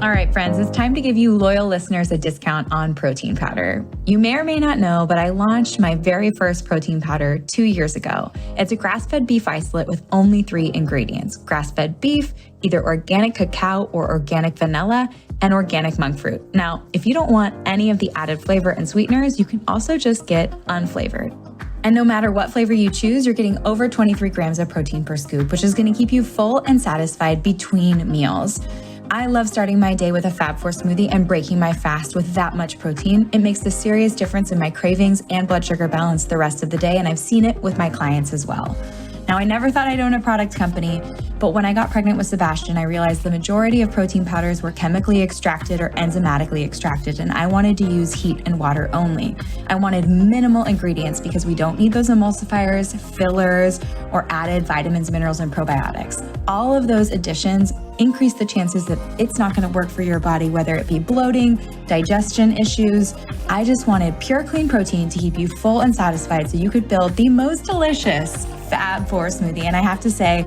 All right, friends, it's time to give you loyal listeners a discount on protein powder. You may or may not know, but I launched my very first protein powder 2 years ago. It's a grass-fed beef isolate with only 3 ingredients: grass-fed beef, either organic cacao or organic vanilla, and organic monk fruit. Now, if you don't want any of the added flavor and sweeteners, you can also just get unflavored. And no matter what flavor you choose, you're getting over 23 grams of protein per scoop, which is going to keep you full and satisfied between meals. I love starting my day with a Fab4 smoothie and breaking my fast with that much protein. It makes a serious difference in my cravings and blood sugar balance the rest of the day, and I've seen it with my clients as well. Now, I never thought I'd own a product company, but when I got pregnant with Sebastian, I realized the majority of protein powders were chemically extracted or enzymatically extracted, and I wanted to use heat and water only. I wanted minimal ingredients because we don't need those emulsifiers, fillers, or added vitamins, minerals, and probiotics. All of those additions increase the chances that it's not going to work for your body, whether it be bloating, digestion issues. I just wanted pure, clean protein to keep you full and satisfied so you could build the most delicious Fab4 smoothie. And I have to say,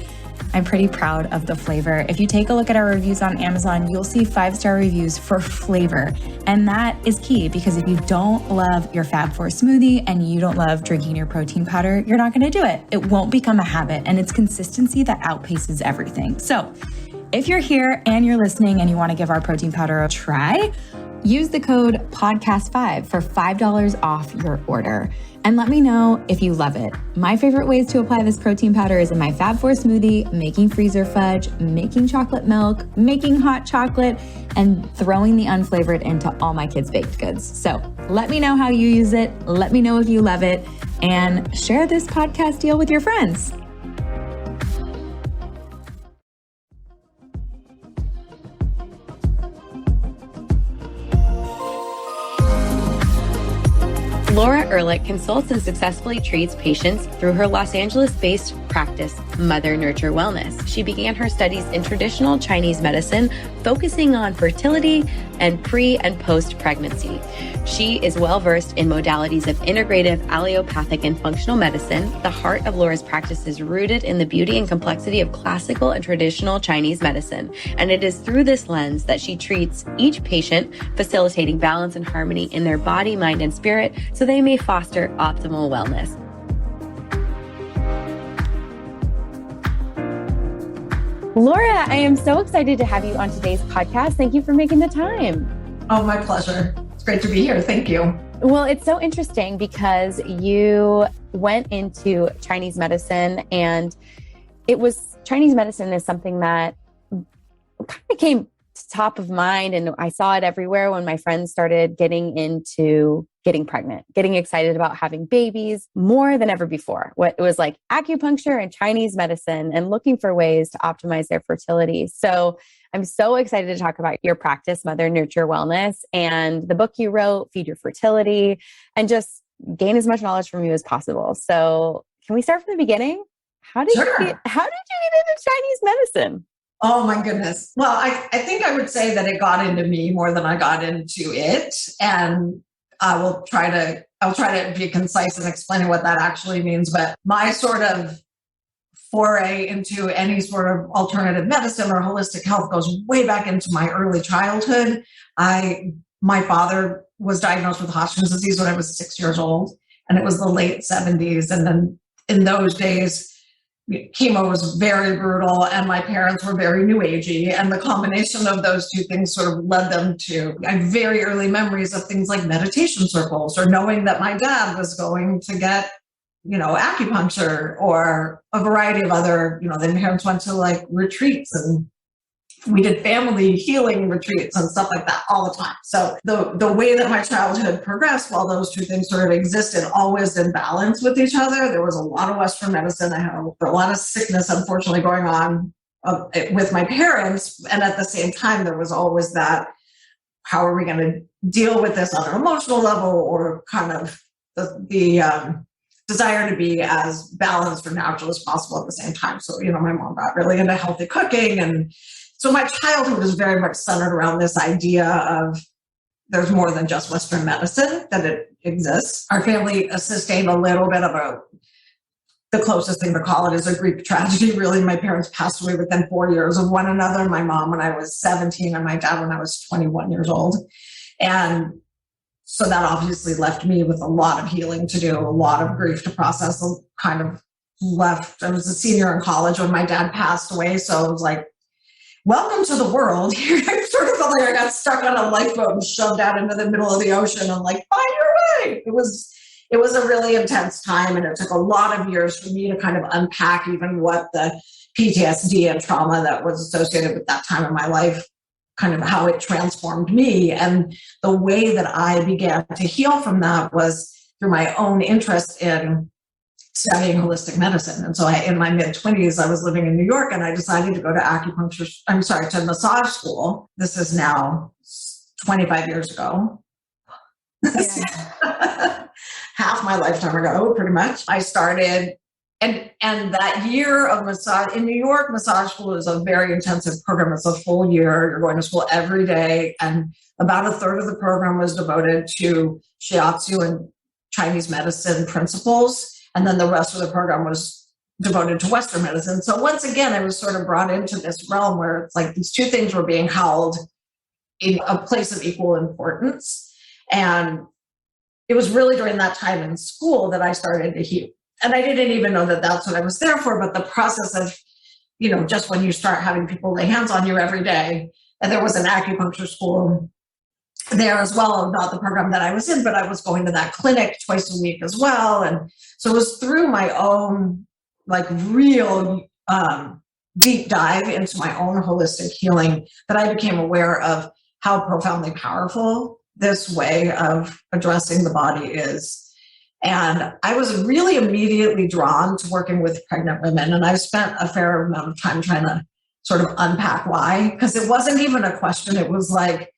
I'm pretty proud of the flavor. If you take a look at our reviews on Amazon, you'll see 5-star reviews for flavor. And that is key, because if you don't love your Fab4 smoothie and you don't love drinking your protein powder, you're not going to do it. It won't become a habit, and it's consistency that outpaces everything. So if you're here and you're listening and you want to give our protein powder a try, use the code podcast5 for $5 off your order. And let me know if you love it. My favorite ways to apply this protein powder is in my Fab4 smoothie, making freezer fudge, making chocolate milk, making hot chocolate, and throwing the unflavored into all my kids' baked goods. So let me know how you use it. Let me know if you love it, and share this podcast deal with your friends. Laura Erlich consults and successfully treats patients through her Los Angeles-based practice, Mother Nurture Wellness. She began her studies in traditional Chinese medicine, focusing on fertility and pre- and post-pregnancy. She is well-versed in modalities of integrative, allopathic, and functional medicine. The heart of Laura's practice is rooted in the beauty and complexity of classical and traditional Chinese medicine. And it is through this lens that she treats each patient, facilitating balance and harmony in their body, mind, and spirit, so they may foster optimal wellness. Laura, I am so excited to have you on today's podcast. Thank you for making the time. Oh, my pleasure. It's great to be here. Thank you. Well, it's so interesting because you went into Chinese medicine, and Chinese medicine is something that kind of came top of mind, and I saw it everywhere when my friends started getting into getting pregnant, getting excited about having babies more than ever before. It was like acupuncture and Chinese medicine, and looking for ways to optimize their fertility. So I'm so excited to talk about your practice, Mother Nurture Wellness, and the book you wrote, Feed Your Fertility, and just gain as much knowledge from you as possible. So can we start from the beginning? How did you get into Chinese medicine? Oh my goodness. Well, I think I would say that it got into me more than I got into it. And I'll try to be concise in explaining what that actually means. But my sort of foray into any sort of alternative medicine or holistic health goes way back into my early childhood. My father was diagnosed with Hodgkin's disease when I was 6 years old, and it was the late 70s. And then in those days, chemo was very brutal, and my parents were very new agey, and the combination of those two things sort of led them to, I have very early memories of things like meditation circles, or knowing that my dad was going to get, acupuncture, or a variety of other, then parents went to like retreats, and we did family healing retreats and stuff like that all the time. So the way that my childhood progressed, while those two things sort of existed, always in balance with each other. There was a lot of Western medicine. I had a lot of sickness, unfortunately, going on with my parents. And at the same time, there was always that, how are we going to deal with this on an emotional level, or kind of the desire to be as balanced or natural as possible at the same time. So, my mom got really into healthy cooking, and so my childhood was very much centered around this idea of there's more than just Western medicine, that it exists. Our family sustained a little bit of a the closest thing to call it is a Greek tragedy. Really, my parents passed away within 4 years of one another. My mom when I was 17 and my dad when I was 21 years old. And so that obviously left me with a lot of healing to do, a lot of grief to process, kind of left. I was a senior in college when my dad passed away. So it was like, welcome to the world. I sort of felt like I got stuck on a lifeboat and shoved out into the middle of the ocean and like, find your way. It was a really intense time, and it took a lot of years for me to kind of unpack even what the PTSD and trauma that was associated with that time in my life, kind of how it transformed me. And the way that I began to heal from that was through my own interest in studying holistic medicine. And so in my mid-20s, I was living in New York, and I decided to go to massage school. This is now 25 years ago. Yeah. Half my lifetime ago, pretty much. I started, and that year of massage in New York, massage school is a very intensive program. It's a full year. You're going to school every day, and about a third of the program was devoted to shiatsu and Chinese medicine principles, and then the rest of the program was devoted to Western medicine. So once again, I was sort of brought into this realm where it's like these two things were being held in a place of equal importance. And it was really during that time in school that I started to heal. And I didn't even know that that's what I was there for, but the process of, just when you start having people lay hands on you every day, and there was an acupuncture school there as well, not the program that I was in, but I was going to that clinic twice a week as well. And so it was through my own, like, real deep dive into my own holistic healing that I became aware of how profoundly powerful this way of addressing the body is. And I was really immediately drawn to working with pregnant women. And I've spent a fair amount of time trying to sort of unpack why, because it wasn't even a question. It was like,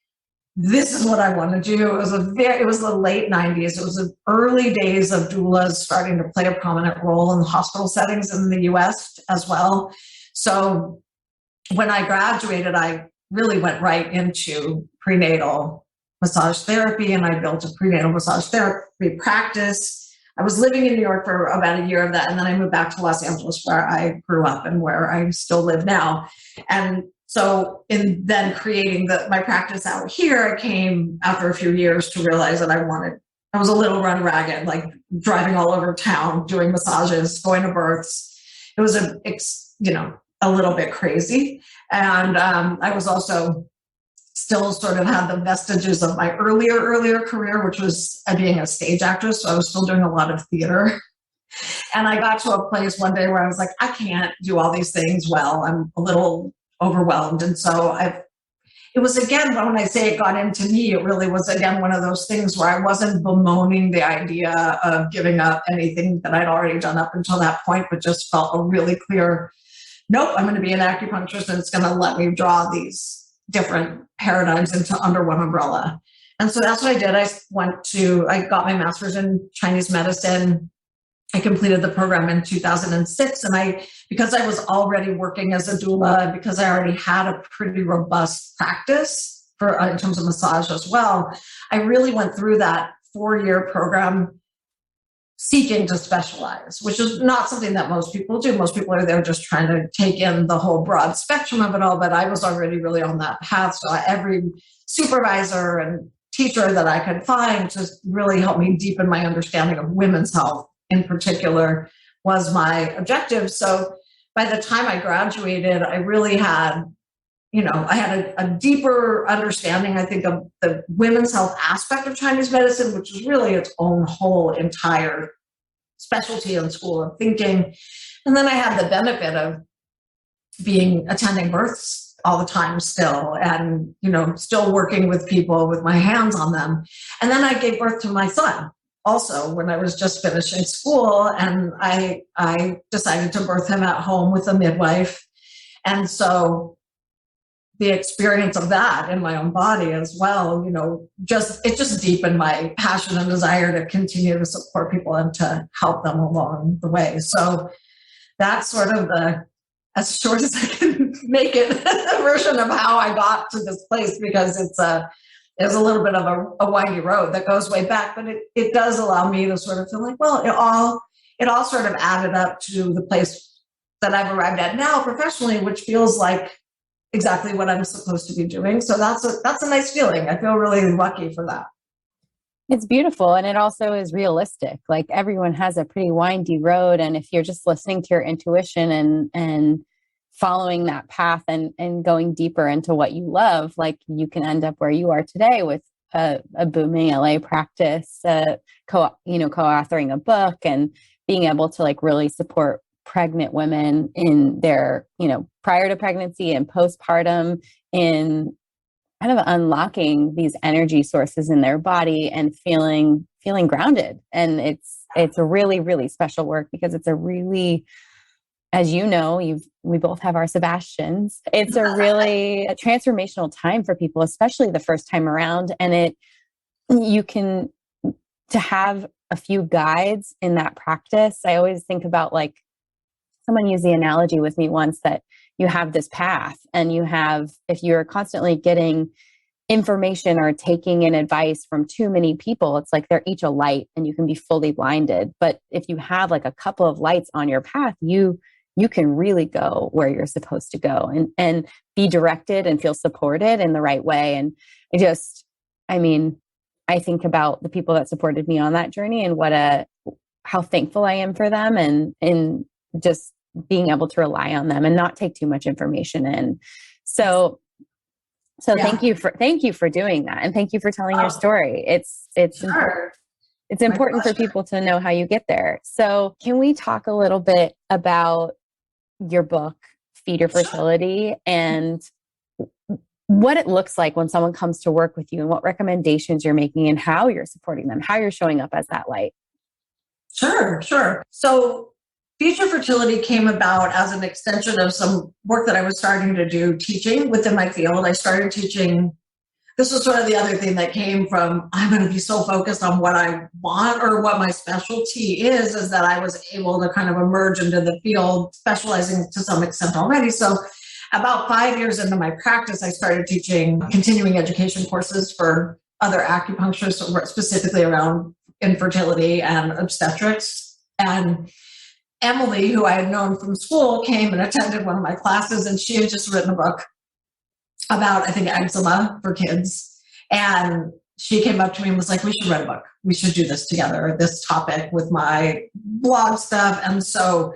this is what I want to do. It was the late 90s. It was the early days of doulas starting to play a prominent role in the hospital settings in the US as well. So when I graduated, I really went right into prenatal massage therapy, and I built a prenatal massage therapy practice. I was living in New York for about a year of that, and then I moved back to Los Angeles where I grew up and where I still live now. And so in then creating my practice out here, I came after a few years to realize that I was a little run ragged, like driving all over town, doing massages, going to births. It was a little bit crazy. And I was also still sort of had the vestiges of my earlier career, which was being a stage actress. So I was still doing a lot of theater. And I got to a place one day where I was like, I can't do all these things well. I'm a little overwhelmed. And so it was, again, when I say it got into me, it really was, again, one of those things where I wasn't bemoaning the idea of giving up anything that I'd already done up until that point, but just felt a really clear, nope, I'm going to be an acupuncturist, and it's going to let me draw these different paradigms into under one umbrella. And so that's what I did. I got my master's in Chinese medicine. I completed the program in 2006. And because I was already working as a doula, because I already had a pretty robust practice in terms of massage as well, I really went through that 4-year program seeking to specialize, which is not something that most people do. Most people are there just trying to take in the whole broad spectrum of it all, but I was already really on that path. So every supervisor and teacher that I could find just really helped me deepen my understanding of women's health in particular was my objective. So by the time I graduated, I really had, I had a deeper understanding, I think, of the women's health aspect of Chinese medicine, which is really its own whole entire specialty and school of thinking. And then I had the benefit of attending births all the time still, and, still working with people with my hands on them. And then I gave birth to my son also when I was just finishing school, and I decided to birth him at home with a midwife. And so the experience of that in my own body as well, it just deepened my passion and desire to continue to support people and to help them along the way. So that's sort of as short as I can make it, version of how I got to this place, because it's a little bit of a windy road that goes way back, but it does allow me to sort of feel like, well, it all sort of added up to the place that I've arrived at now professionally, which feels like exactly what I'm supposed to be doing. So that's a nice feeling. I feel really lucky for that. It's beautiful. And it also is realistic. Like everyone has a pretty windy road. And if you're just listening to your intuition and following that path and going deeper into what you love, like you can end up where you are today with a booming LA practice, co-authoring a book and being able to like really support pregnant women in their, prior to pregnancy and postpartum in kind of unlocking these energy sources in their body and feeling grounded. And it's a really, really special work because it's a really, as you know, we both have our Sebastians. It's a really a transformational time for people, especially the first time around. And to have a few guides in that practice. I always think about like someone used the analogy with me once that you have this path and if you're constantly getting information or taking in advice from too many people, it's like they're each a light and you can be fully blinded. But if you have like a couple of lights on your path, you can really go where you're supposed to go and be directed and feel supported in the right way. And I think about the people that supported me on that journey and how thankful I am for them and just being able to rely on them and not take too much information in. So yeah. Thank you for doing that. And thank you for telling your story. It's sure. It's important for people to know how you get there. So can we talk a little bit about your book, Feed Your Fertility, and what it looks like when someone comes to work with you and what recommendations you're making and how you're supporting them, how you're showing up as that light? Sure. So Feed Your Fertility came about as an extension of some work that I was starting to do teaching within my field. I started teaching. This was sort of the other thing that came from, I'm going to be so focused on what I want or what my specialty is that I was able to kind of emerge into the field, specializing to some extent already. So about 5 years into my practice, I started teaching continuing education courses for other acupuncturists, specifically around infertility and obstetrics. And Emily, who I had known from school, came and attended one of my classes, and she had just written a book about, I think, eczema for kids. And she came up to me and was like, we should write a book. We should do this together, this topic with my blog stuff. And so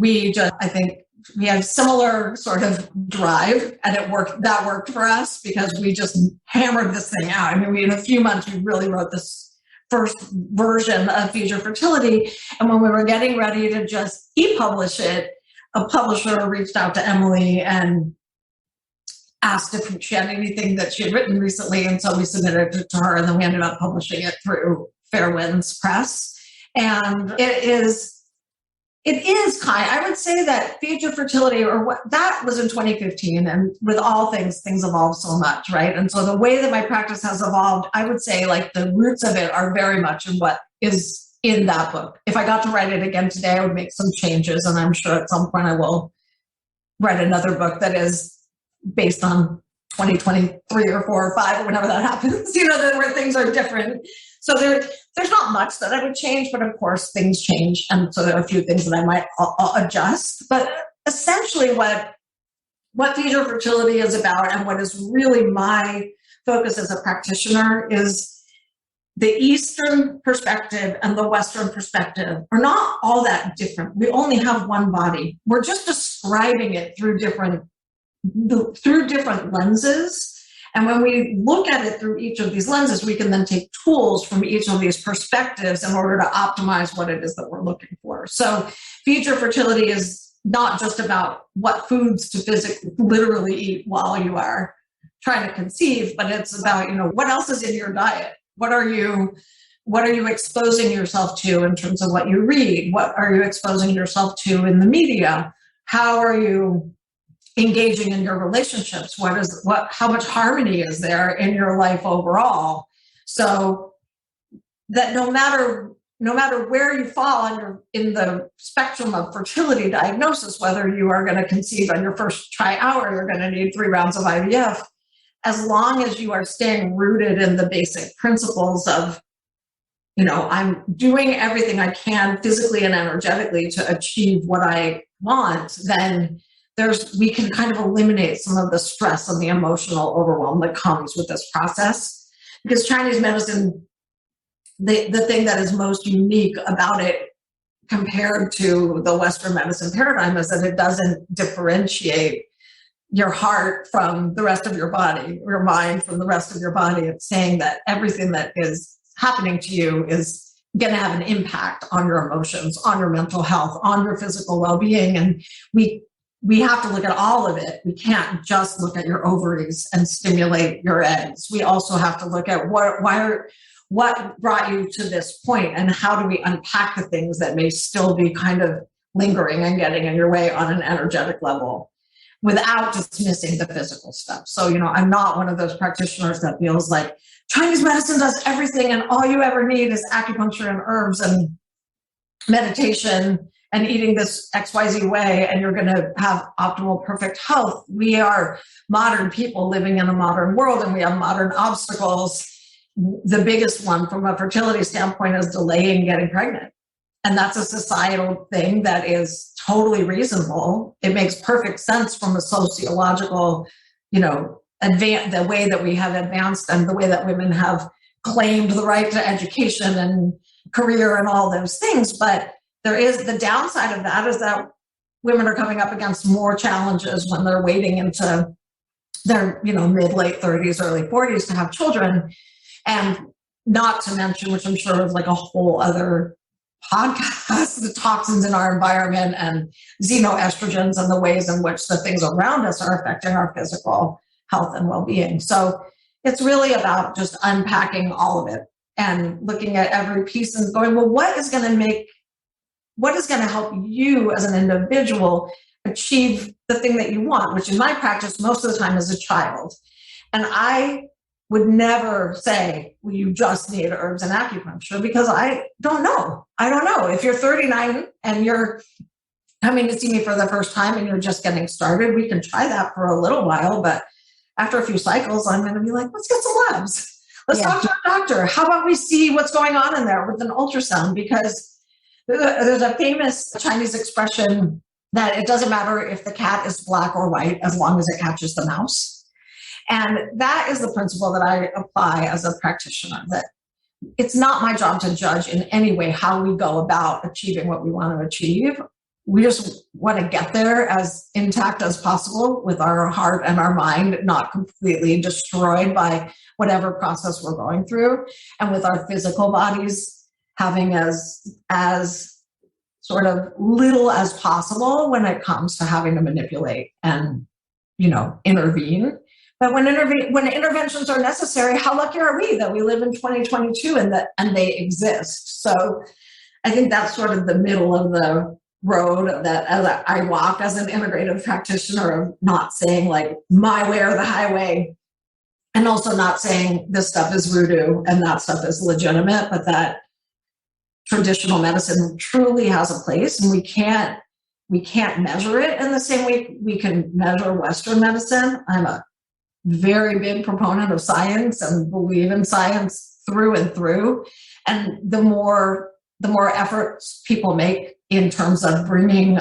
I think we have similar sort of drive, and that worked for us because we just hammered this thing out. I mean, in a few months, we really wrote this first version of Feed Your Fertility. And when we were getting ready to just e-publish it, a publisher reached out to Emily and asked if she had anything that she had written recently. And so we submitted it to her, and then we ended up publishing it through Fairwinds Press. And it is I would say that Feed Your Fertility, that was in 2015. And with all things evolve so much, right? And so the way that my practice has evolved, I would say like the roots of it are very much in what is in that book. If I got to write it again today, I would make some changes. And I'm sure at some point I will write another book that is based on 2023 or 4 or 5 or whenever that happens, where things are different. So there's not much that I would change, but of course things change. And so there are a few things that I might adjust. But essentially what Feed Your Fertility is about, and what is really my focus as a practitioner, is the Eastern perspective and the Western perspective are not all that different. We only have one body. We're just describing it through different lenses. And when we look at it through each of these lenses, we can then take tools from each of these perspectives in order to optimize what it is that we're looking for. So Feed Your Fertility is not just about what foods to literally eat while you are trying to conceive, but it's about, what else is in your diet? What are you exposing yourself to in terms of what you read? What are you exposing yourself to in the media? How are you engaging in your relationships? How much harmony is there in your life overall? So that no matter where you fall in the spectrum of fertility diagnosis, whether you are going to conceive on your first hour, you're going to need 3 rounds of IVF, as long as you are staying rooted in the basic principles of I'm doing everything I can physically and energetically to achieve what I want, then we can kind of eliminate some of the stress and the emotional overwhelm that comes with this process. Because Chinese medicine, the thing that is most unique about it compared to the Western medicine paradigm is that it doesn't differentiate your heart from the rest of your body, your mind from the rest of your body. It's saying that everything that is happening to you is going to have an impact on your emotions, on your mental health, on your physical well-being. And we have to look at all of it. We can't just look at your ovaries and stimulate your eggs. We also have to look at what brought you to this point, and how do we unpack the things that may still be kind of lingering and getting in your way on an energetic level without dismissing the physical stuff. So, I'm not one of those practitioners that feels like Chinese medicine does everything and all you ever need is acupuncture and herbs and meditation and eating this XYZ way and you're going to have optimal, perfect health. We are modern people living in a modern world, and we have modern obstacles. The biggest one from a fertility standpoint is delaying getting pregnant. And that's a societal thing that is totally reasonable. It makes perfect sense from a sociological, the way that we have advanced and the way that women have claimed the right to education and career and all those things. But there is the downside of that is that women are coming up against more challenges when they're waiting into their, mid, late 30s, early 40s to have children. And not to mention, which I'm sure is like a whole other podcast, the toxins in our environment and xenoestrogens and the ways in which the things around us are affecting our physical health and well-being. So it's really about just unpacking all of it and looking at every piece and going, well, what is going to help you as an individual achieve the thing that you want, which in my practice, most of the time is a child. And I would never say, well, you just need herbs and acupuncture, because I don't know. I don't know. If you're 39 and you're coming to see me for the first time and you're just getting started, we can try that for a little while. But after a few cycles, I'm going to be like, let's get some labs. Let's talk to a doctor. How about we see what's going on in there with an ultrasound? Because there's a famous Chinese expression that it doesn't matter if the cat is black or white as long as it catches the mouse. And that is the principle that I apply as a practitioner, that it's not my job to judge in any way how we go about achieving what we want to achieve. We just want to get there as intact as possible with our heart and our mind not completely destroyed by whatever process we're going through, and with our physical bodies having as sort of little as possible when it comes to having to manipulate and, intervene. But when interventions are necessary, how lucky are we that we live in 2022 and they exist? So I think that's sort of the middle of the road that as I walk as an integrative practitioner, of not saying like my way or the highway, and also not saying this stuff is voodoo and that stuff is legitimate, but that traditional medicine truly has a place, and we can't measure it in the same way we can measure Western medicine. I'm a very big proponent of science and believe in science through and through. And the more efforts people make in terms of bringing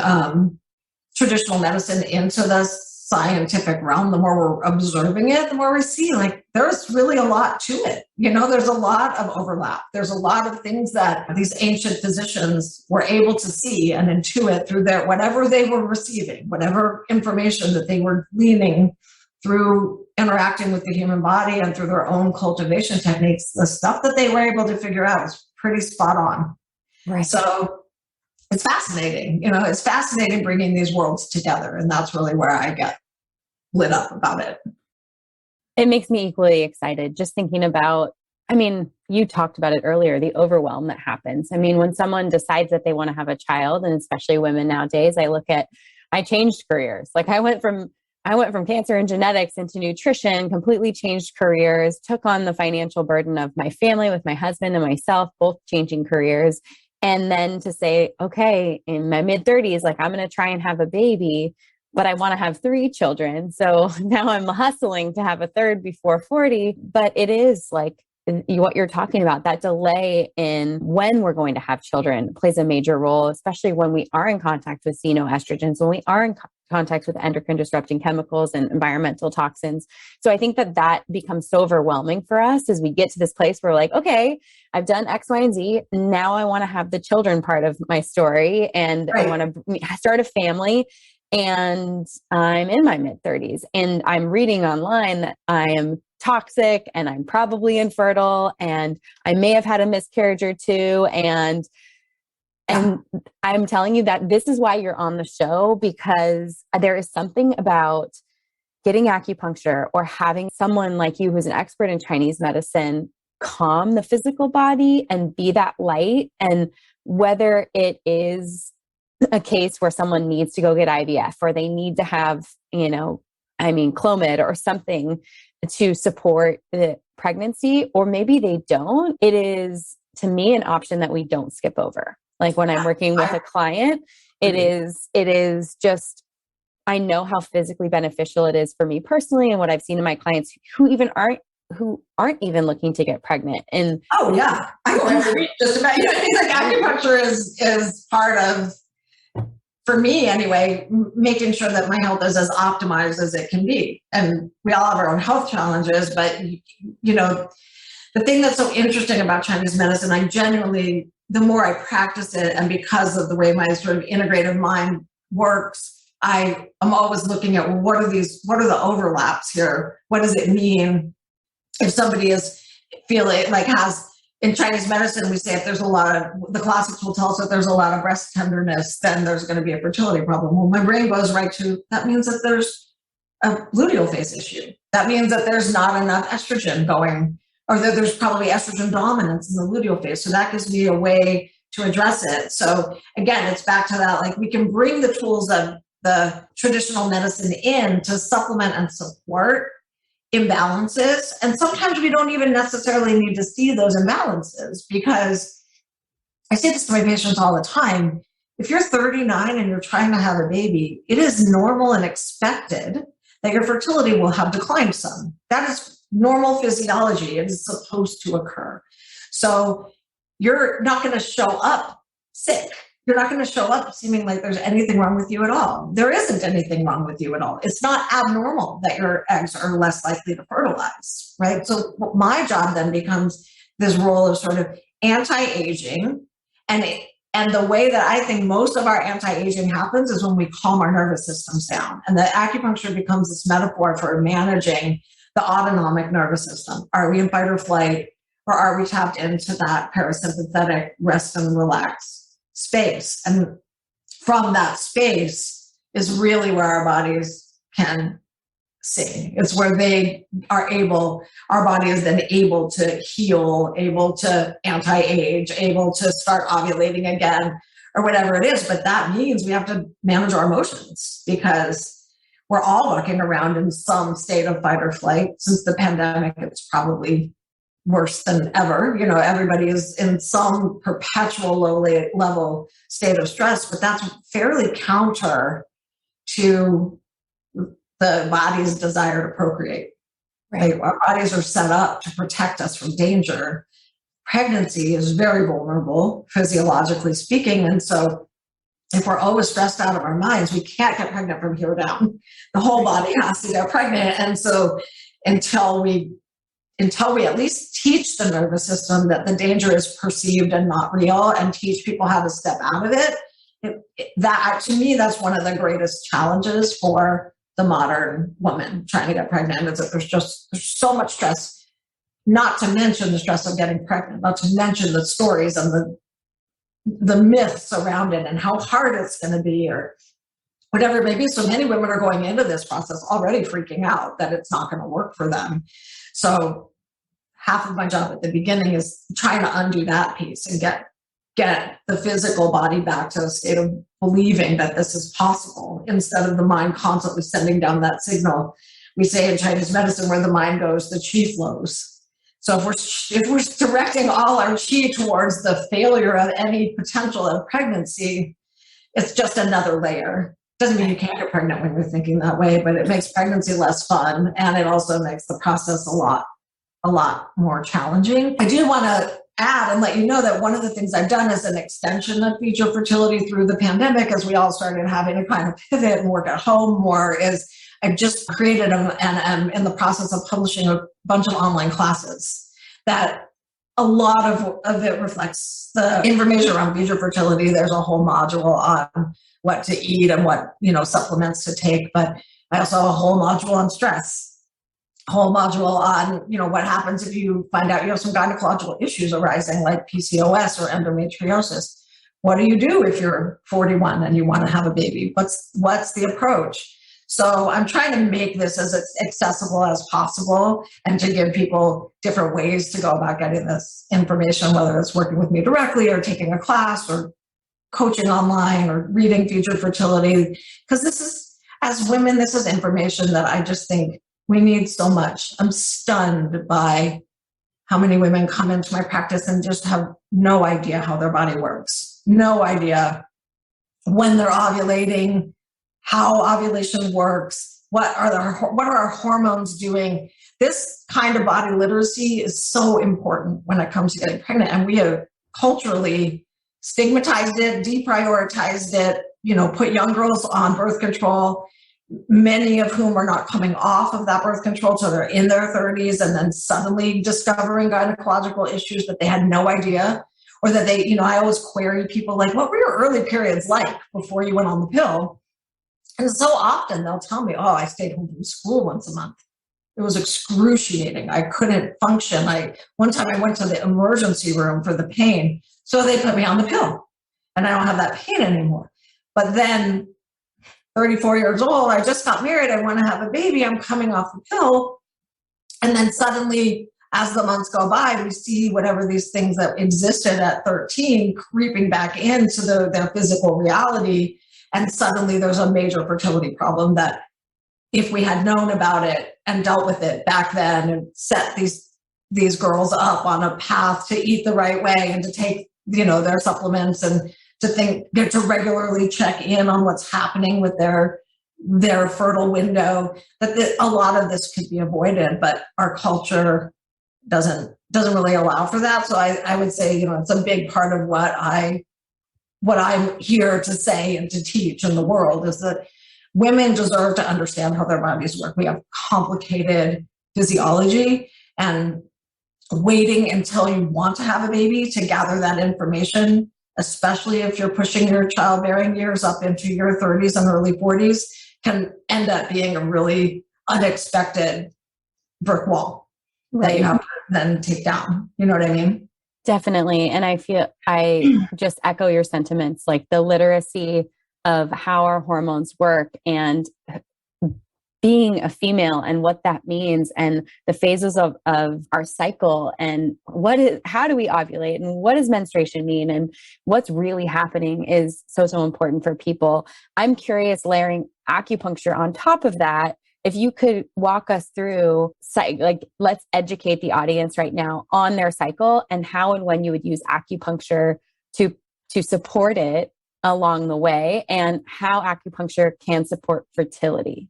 traditional medicine into the scientific realm, the more we're observing it, the more we see like there's really a lot to it. There's a lot of overlap. There's a lot of things that these ancient physicians were able to see and intuit through their whatever they were receiving, whatever information that they were gleaning through interacting with the human body and through their own cultivation techniques. The stuff that they were able to figure out is pretty spot on. Right. So it's fascinating. It's fascinating bringing these worlds together. And that's really where I get lit up about it. It makes me equally excited just thinking about, you talked about it earlier, the overwhelm that happens. When someone decides that they want to have a child, and especially women nowadays, I changed careers. Like I went from cancer and genetics into nutrition, completely changed careers, took on the financial burden of my family with my husband and myself, both changing careers. And then to say, okay, in my mid 30s, like I'm going to try and have a baby, but I want to have 3 children. So now I'm hustling to have a third before 40, but it is like what you're talking about, that delay in when we're going to have children plays a major role, especially when we are in contact with xenoestrogens, when we are in contact with endocrine disrupting chemicals and environmental toxins. So I think that becomes so overwhelming for us as we get to this place where we're like, okay, I've done X, Y, and Z. Now I want to have the children part of my story, and I want to start a family. And I'm in my mid 30s and I'm reading online that I am toxic and I'm probably infertile and I may have had a miscarriage or two. And I'm telling you that this is why you're on the show, because there is something about getting acupuncture or having someone like you who's an expert in Chinese medicine calm the physical body and be that light. And whether it is a case where someone needs to go get IVF or they need to have, Clomid or something to support the pregnancy, or maybe they don't, it is, to me, an option that we don't skip over. Like when I'm working with a client, it is just, I know how physically beneficial it is for me personally and what I've seen in my clients who aren't even looking to get pregnant. And I agree just about, like acupuncture is part of, for me anyway, making sure that my health is as optimized as it can be. And we all have our own health challenges, but the thing that's so interesting about Chinese medicine, I genuinely, the more I practice it, and because of the way my sort of integrative mind works, I am always looking at, well, what are the overlaps here? What does it mean if somebody is feeling like in Chinese medicine, we say if there's the classics will tell us that there's a lot of breast tenderness, then there's going to be a fertility problem. Well, my brain goes right to, that means that there's a luteal phase issue. That means that there's not enough estrogen going, or that there's probably estrogen dominance in the luteal phase. So that gives me a way to address it. So again, it's back to that, like we can bring the tools of the traditional medicine in to supplement and support imbalances. And sometimes we don't even necessarily need to see those imbalances, because I say this to my patients all the time. If you're 39 and you're trying to have a baby, it is normal and expected that your fertility will have declined some. That is normal physiology. It is supposed to occur. So you're not going to show up sick. You're not going to show up seeming like there's anything wrong with you at all. There isn't anything wrong with you at all. It's not abnormal that your eggs are less likely to fertilize, right? So my job then becomes this role of sort of anti-aging. And the way that I think most of our anti-aging happens is when we calm our nervous systems down. And the acupuncture becomes this metaphor for managing the autonomic nervous system. Are we in fight or flight, or are we tapped into that parasympathetic rest and relax space? And from that space is really where our bodies can sing. It's where our body is then able to heal, able to anti-age, able to start ovulating again, or whatever it is. But that means we have to manage our emotions, because we're all walking around in some state of fight or flight. Since the pandemic, it's probably worse than ever. Everybody is in some perpetual low level state of stress, but that's fairly counter to the body's desire to procreate. Right? Our bodies are set up to protect us from danger. Pregnancy is very vulnerable, physiologically speaking. And so if we're always stressed out of our minds, we can't get pregnant from here down. The whole body has to get pregnant. And so until we at least teach the nervous system that the danger is perceived and not real, and teach people how to step out of it, that to me, that's one of the greatest challenges for the modern woman trying to get pregnant, is that there's so much stress, not to mention the stress of getting pregnant, not to mention the stories and the myths around it and how hard it's going to be, or whatever it may be. So many women are going into this process already freaking out that it's not going to work for them. So half of my job at the beginning is trying to undo that piece and get the physical body back to a state of believing that this is possible, instead of the mind constantly sending down that signal. We say in Chinese medicine, where the mind goes, the qi flows. So if we're directing all our qi towards the failure of any potential of pregnancy, it's just another layer. Doesn't mean you can't get pregnant when you're thinking that way, but it makes pregnancy less fun, and it also makes the process a lot a lot more challenging. I do want to add and let you know that one of the things I've done as an extension of Future Fertility through the pandemic, as we all started having to kind of pivot and work at home more, is I've just created and am in the process of publishing a bunch of online classes that a lot of it reflects the information around future fertility. There's a whole module on what to eat and what, supplements to take, but I also have a whole module on stress, a whole module on, what happens if you find out you have some gynecological issues arising like PCOS or endometriosis. What do you do if you're 41 and you want to have a baby? What's the approach? So I'm trying to make this as accessible as possible and to give people different ways to go about getting this information, whether it's working with me directly or taking a class or coaching online or reading Future Fertility. Because this is, as women, this is information that I just think we need so much. I'm stunned by how many women come into my practice and just have no idea how their body works, no idea when they're ovulating, how ovulation works, what are our hormones doing. This kind of body literacy is so important when it comes to getting pregnant, and we have culturally stigmatized it, deprioritized it, put young girls on birth control, many of whom are not coming off of that birth control till they're in their 30s and then suddenly discovering gynecological issues that they had no idea, or that they, I always query people like, what were your early periods like before you went on the pill? And so often they'll tell me, oh, I stayed home from school once a month. It was excruciating. I couldn't function. One time I went to the emergency room for the pain. So they put me on the pill and I don't have that pain anymore. But then 34 years old, I just got married. I want to have a baby. I'm coming off the pill. And then suddenly, as the months go by, we see whatever these things that existed at 13 creeping back into their physical reality. And suddenly there's a major fertility problem that if we had known about it and dealt with it back then and set these girls up on a path to eat the right way and to take, their supplements and get to regularly check in on what's happening with their fertile window, that a lot of this could be avoided, but our culture doesn't really allow for that. So I would say, it's a big part of what I'm here to say and to teach in the world is that women deserve to understand how their bodies work. We have complicated physiology, and waiting until you want to have a baby to gather that information, especially if you're pushing your childbearing years up into your 30s and early 40s, can end up being a really unexpected brick wall that you have to then take down. You know what I mean? Definitely. And I just echo your sentiments, like the literacy of how our hormones work and being a female and what that means and the phases of our cycle and how do we ovulate and what does menstruation mean and what's really happening is so important for people. I'm curious, layering acupuncture on top of that, if you could walk us through, let's educate the audience right now on their cycle and how and when you would use acupuncture to support it along the way and how acupuncture can support fertility.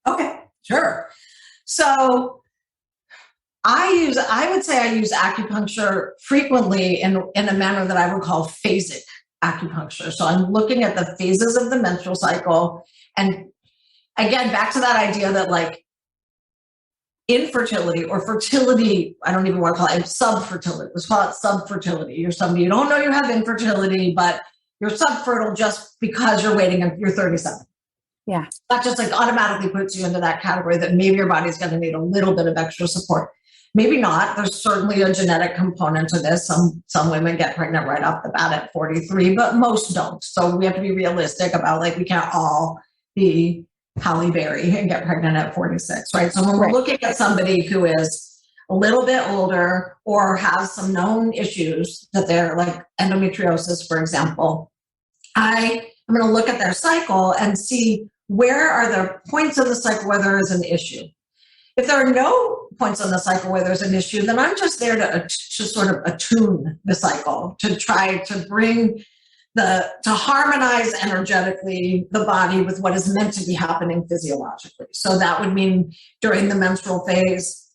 Okay, sure. So I would say I use acupuncture frequently in a manner that I would call phasic acupuncture. So I'm looking at the phases of the menstrual cycle. And again, back to that idea that like infertility or fertility, I don't even want to call it subfertility. Let's call it subfertility. You're somebody, you don't know you have infertility, but you're subfertile just because you're waiting and you're 37. Yeah. That just like automatically puts you into that category that maybe your body's going to need a little bit of extra support. Maybe not. There's certainly a genetic component to this. Some women get pregnant right off the bat at 43, but most don't. So we have to be realistic about we can't all be Halle Berry and get pregnant at 46, right? So when we're looking at somebody who is a little bit older or has some known issues that they're like endometriosis, for example, I'm going to look at their cycle and see where are the points in the cycle where there is an issue. If there are no points on the cycle where there's an issue, then I'm just there to sort of attune the cycle, to try to bring to harmonize energetically the body with what is meant to be happening physiologically. So that would mean during the menstrual phase,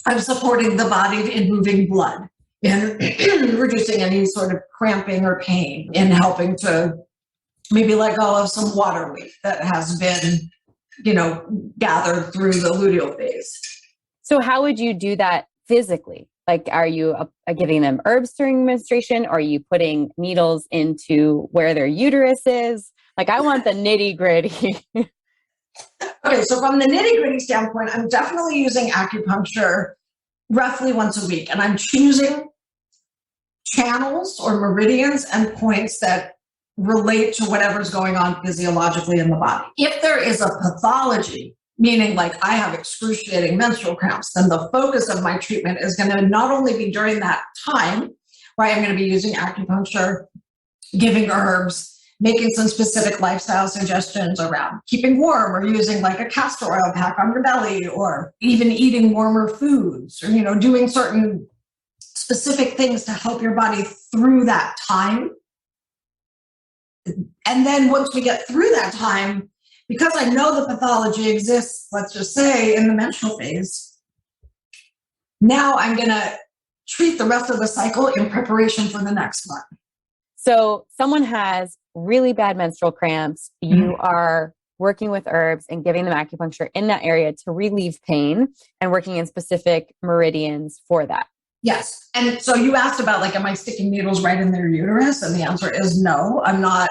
I'm supporting the body in moving blood, in reducing any sort of cramping or pain, in helping to maybe let go of some water weight that has been, gathered through the luteal phase. So how would you do that physically? Like, are you giving them herbs during menstruation? Or are you putting needles into where their uterus is? Like, I want the nitty gritty. Okay, so from the nitty gritty standpoint, I'm definitely using acupuncture roughly once a week. And I'm choosing channels or meridians and points that relate to whatever's going on physiologically in the body. If there is a pathology, meaning like I have excruciating menstrual cramps, then the focus of my treatment is going to not only be during that time, where I'm going to be using acupuncture, giving herbs, making some specific lifestyle suggestions around keeping warm or using like a castor oil pack on your belly, or even eating warmer foods, or, doing certain specific things to help your body through that time. And then once we get through that time, because I know the pathology exists, let's just say in the menstrual phase, now I'm going to treat the rest of the cycle in preparation for the next one. So someone has really bad menstrual cramps. You are working with herbs and giving them acupuncture in that area to relieve pain and working in specific meridians for that. Yes. And so you asked about am I sticking needles right in their uterus? And the answer is no, I'm not.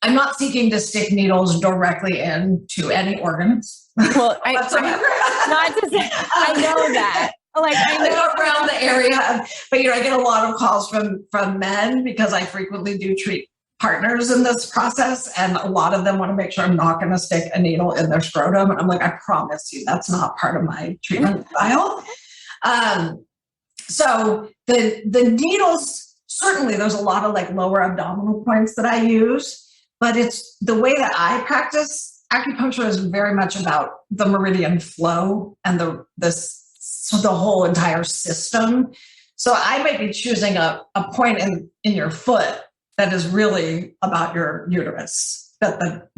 I'm not seeking to stick needles directly into any organs. Well, not to say, I know that. I know around the area, but I get a lot of calls from men because I frequently do treat partners in this process, and a lot of them want to make sure I'm not going to stick a needle in their scrotum. And I'm like, I promise you, that's not part of my treatment style. So the needles, certainly, there's a lot of lower abdominal points that I use. But it's the way that I practice acupuncture is very much about the meridian flow and the whole entire system. So I might be choosing a point in your foot that is really about your uterus. That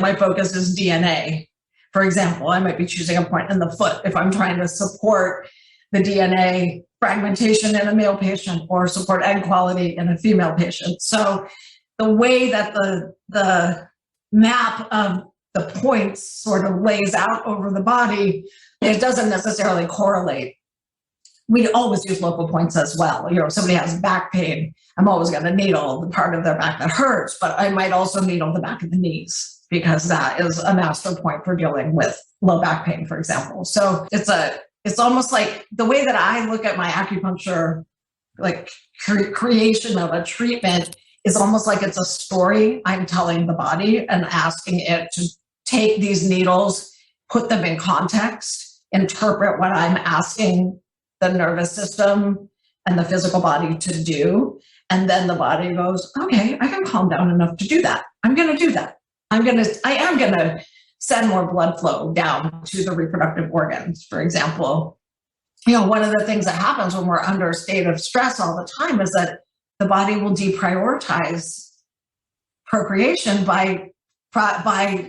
my focus is DNA. For example, I might be choosing a point in the foot if I'm trying to support the DNA fragmentation in a male patient or support egg quality in a female patient. So the way that the map of the points sort of lays out over the body, it doesn't necessarily correlate. We always use local points as well. If somebody has back pain, I'm always going to needle the part of their back that hurts, but I might also needle the back of the knees because that is a master point for dealing with low back pain, for example. So it's almost like the way that I look at my acupuncture, creation of a treatment, is almost like it's a story I'm telling the body and asking it to take these needles, put them in context, interpret what I'm asking the nervous system and the physical body to do. And then the body goes, okay, I can calm down enough to do that. I'm going to do that. I am going to send more blood flow down to the reproductive organs, for example. One of the things that happens when we're under a state of stress all the time is that the body will deprioritize procreation by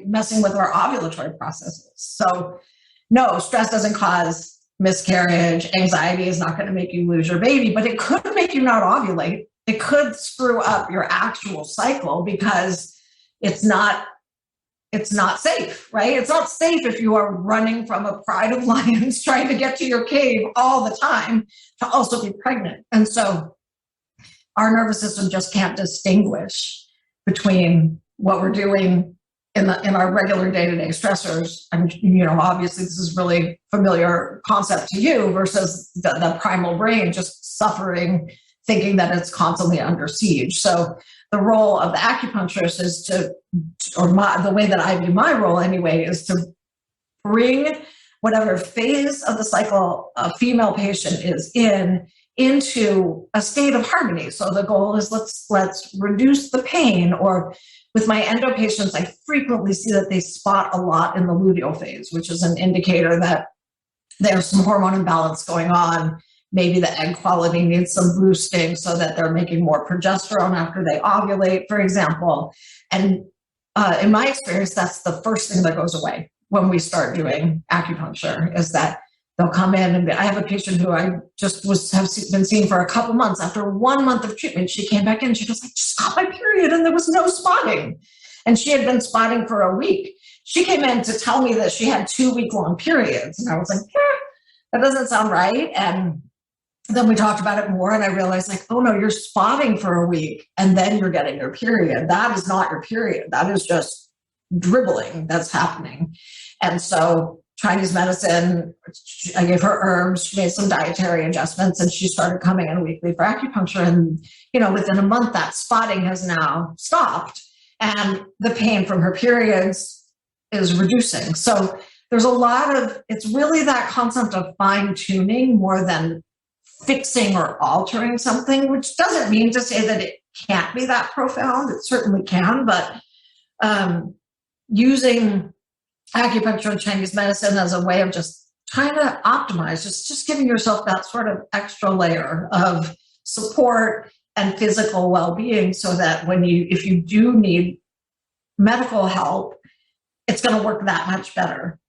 messing with our ovulatory processes. So no, stress doesn't cause miscarriage. Anxiety is not going to make you lose your baby, but it could make you not ovulate. It could screw up your actual cycle because it's not safe, right? It's not safe if you are running from a pride of lions trying to get to your cave all the time to also be pregnant. And so our nervous system just can't distinguish between what we're doing in our regular day-to-day stressors. And, obviously this is really familiar concept to you versus the primal brain just suffering, thinking that it's constantly under siege. So the role of the acupuncturist is the way that I view my role anyway, is to bring whatever phase of the cycle a female patient is into a state of harmony. So the goal is let's reduce the pain. Or with my endo patients, I frequently see that they spot a lot in the luteal phase, which is an indicator that there's some hormone imbalance going on. Maybe the egg quality needs some boosting so that they're making more progesterone after they ovulate, for example. And in my experience, that's the first thing that goes away when we start doing acupuncture, is that they'll come in, and I have a patient who I just have been seeing for a couple months. After 1 month of treatment, she came back in. She goes, I just got my period and there was no spotting. And she had been spotting for a week. She came in to tell me that she had 2-week-long periods. And I was like, that doesn't sound right. And then we talked about it more, and I realized, like, oh no, you're spotting for a week and then you're getting your period. That is not your period. That is just dribbling that's happening. And so Chinese medicine, I gave her herbs, she made some dietary adjustments, and she started coming in weekly for acupuncture. And, within a month, that spotting has now stopped, and the pain from her periods is reducing. So there's a lot of, it's really that concept of fine tuning more than fixing or altering something, which doesn't mean to say that it can't be that profound. It certainly can, but using acupuncture and Chinese medicine as a way of just trying to optimize, just giving yourself that sort of extra layer of support and physical well-being, so that if you do need medical help, it's going to work that much better.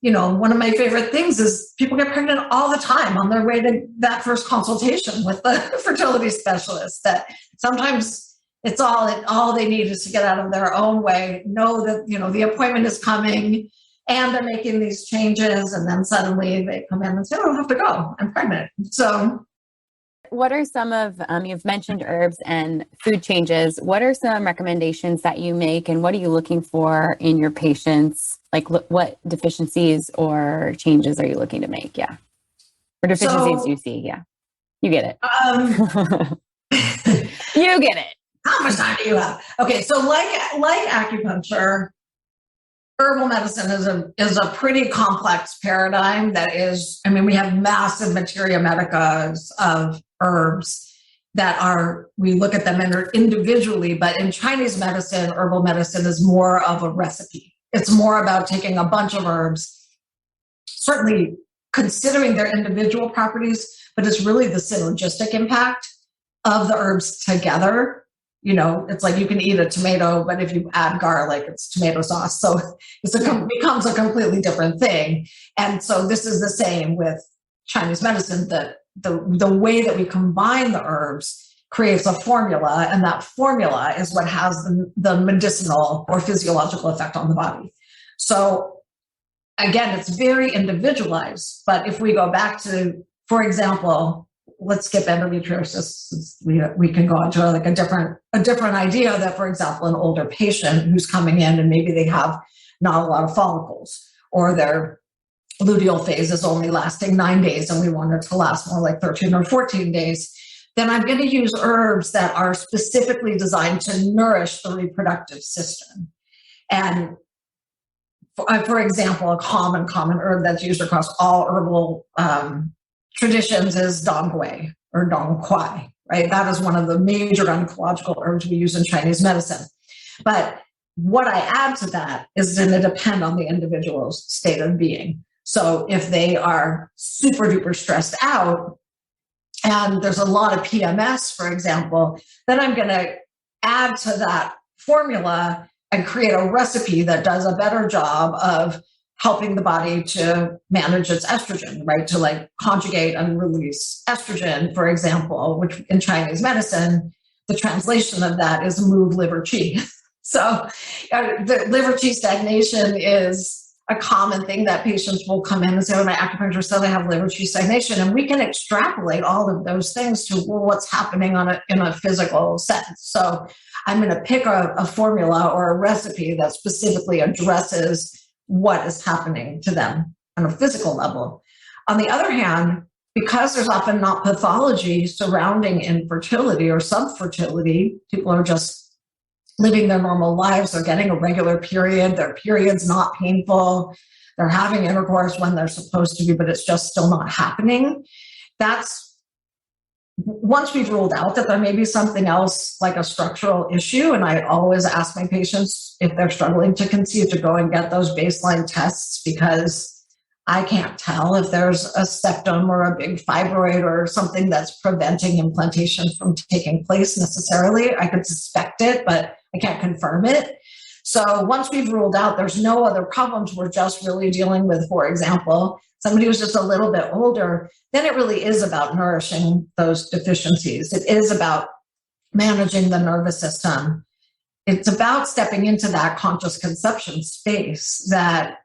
One of my favorite things is people get pregnant all the time on their way to that first consultation with the fertility specialist, that sometimes it's all they need is to get out of their own way, know that, the appointment is coming and they're making these changes. And then suddenly they come in and say, oh, I have to go, I'm pregnant. So what are some of, you've mentioned herbs and food changes. What are some recommendations that you make, and what are you looking for in your patients? Like what deficiencies or changes are you looking to make? Yeah. Or deficiencies you see. Yeah. You get it. You get it. How much time do you have? Okay. So like acupuncture, herbal medicine is a pretty complex paradigm that is, we have massive materia medica of herbs that we look at them individually, but in Chinese medicine, herbal medicine is more of a recipe. It's more about taking a bunch of herbs, certainly considering their individual properties, but it's really the synergistic impact of the herbs together. It's like you can eat a tomato, but if you add garlic, it's tomato sauce. So it becomes a completely different thing. And so this is the same with Chinese medicine, that the way that we combine the herbs creates a formula, and that formula is what has the medicinal or physiological effect on the body. So again, it's very individualized. But if we go back to, for example, let's skip endometriosis. We can go on to like a different idea that, for example, an older patient who's coming in and maybe they have not a lot of follicles, or their luteal phase is only lasting 9 days and we want it to last more like 13 or 14 days, then I'm going to use herbs that are specifically designed to nourish the reproductive system. And for example, a common herb that's used across all herbal traditions is dongui or dongquai, right? That is one of the major gynecological herbs we use in Chinese medicine. But what I add to that is going to depend on the individual's state of being. So if they are super duper stressed out and there's a lot of PMS, for example, then I'm going to add to that formula and create a recipe that does a better job of helping the body to manage its estrogen, right? To like conjugate and release estrogen, for example, which in Chinese medicine, the translation of that is move liver qi. So the liver qi stagnation is a common thing that patients will come in and say, oh, my acupuncture said I have liver qi stagnation. And we can extrapolate all of those things to what's happening in a physical sense. So I'm going to pick a formula or a recipe that specifically addresses what is happening to them on a physical level. On the other hand, because there's often not pathology surrounding infertility or subfertility, people are just living their normal lives. They're getting a regular period. Their period's not painful. They're having intercourse when they're supposed to be, but it's just still not happening. That's once we've ruled out that there may be something else like a structural issue. And I always ask my patients if they're struggling to conceive to go and get those baseline tests, because I can't tell if there's a septum or a big fibroid or something that's preventing implantation from taking place necessarily. I could suspect it, but I can't confirm it. So once we've ruled out there's no other problems, we're just really dealing with, for example, somebody who's just a little bit older, then it really is about nourishing those deficiencies. It is about managing the nervous system. It's about stepping into that conscious conception space that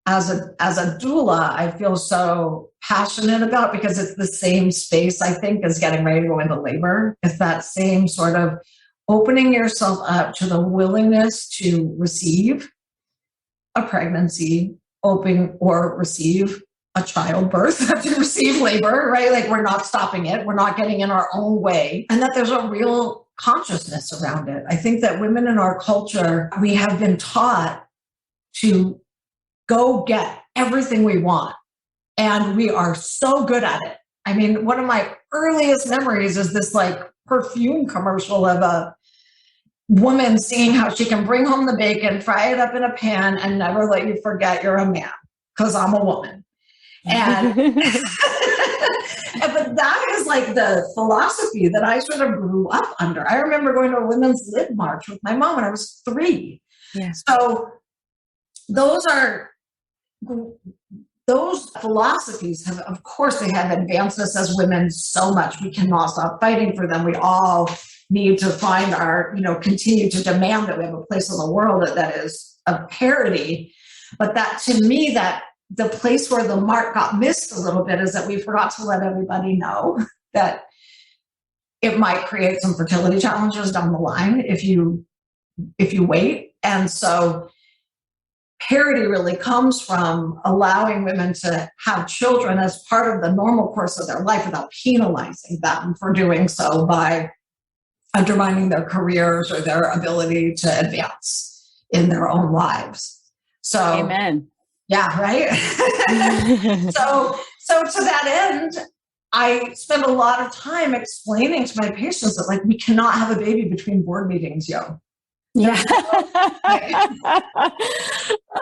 as a doula, I feel so passionate about, because it's the same space, I think, as getting ready to go into labor. It's that same sort of opening yourself up to the willingness to receive a pregnancy, or receive a childbirth, to receive labor, right? Like, we're not stopping it. We're not getting in our own way. And that there's a real consciousness around it. I think that women in our culture, we have been taught to go get everything we want. And we are so good at it. I mean, one of my earliest memories is this like perfume commercial of a woman seeing how she can bring home the bacon, fry it up in a pan, and never let you forget you're a man, because I'm a woman. And but that is like the philosophy that I sort of grew up under. I remember going to a women's lib march with my mom when I was 3. Yeah. So those philosophies have, of course, they have advanced us as women so much. We cannot stop fighting for them. We all need to find continue to demand that we have a place in the world that is of parity. But that, to me, that the place where the mark got missed a little bit is that we forgot to let everybody know that it might create some fertility challenges down the line if you wait. And so parity really comes from allowing women to have children as part of the normal course of their life without penalizing them for doing so by undermining their careers or their ability to advance in their own lives. So, amen. Yeah, right. So to that end, I spend a lot of time explaining to my patients that, like, we cannot have a baby between board meetings, yo. Yeah.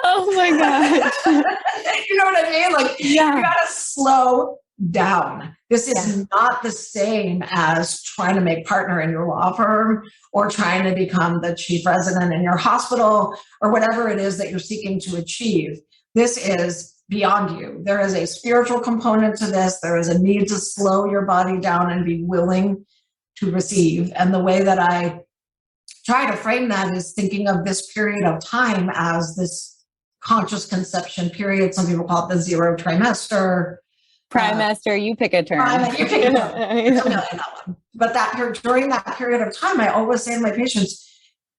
Oh my gosh. You know what I mean? Like, yeah. You gotta slow down. This is not the same as trying to make partner in your law firm or trying to become the chief resident in your hospital or whatever it is that you're seeking to achieve. This is beyond you. There is a spiritual component to this. There is a need to slow your body down and be willing to receive. And the way that I try to frame that is thinking of this period of time as this conscious conception period. Some people call it the 0 trimester. Trimester, you pick a term. You pick a term. It's a $1,000,000 one. But during that period of time, I always say to my patients,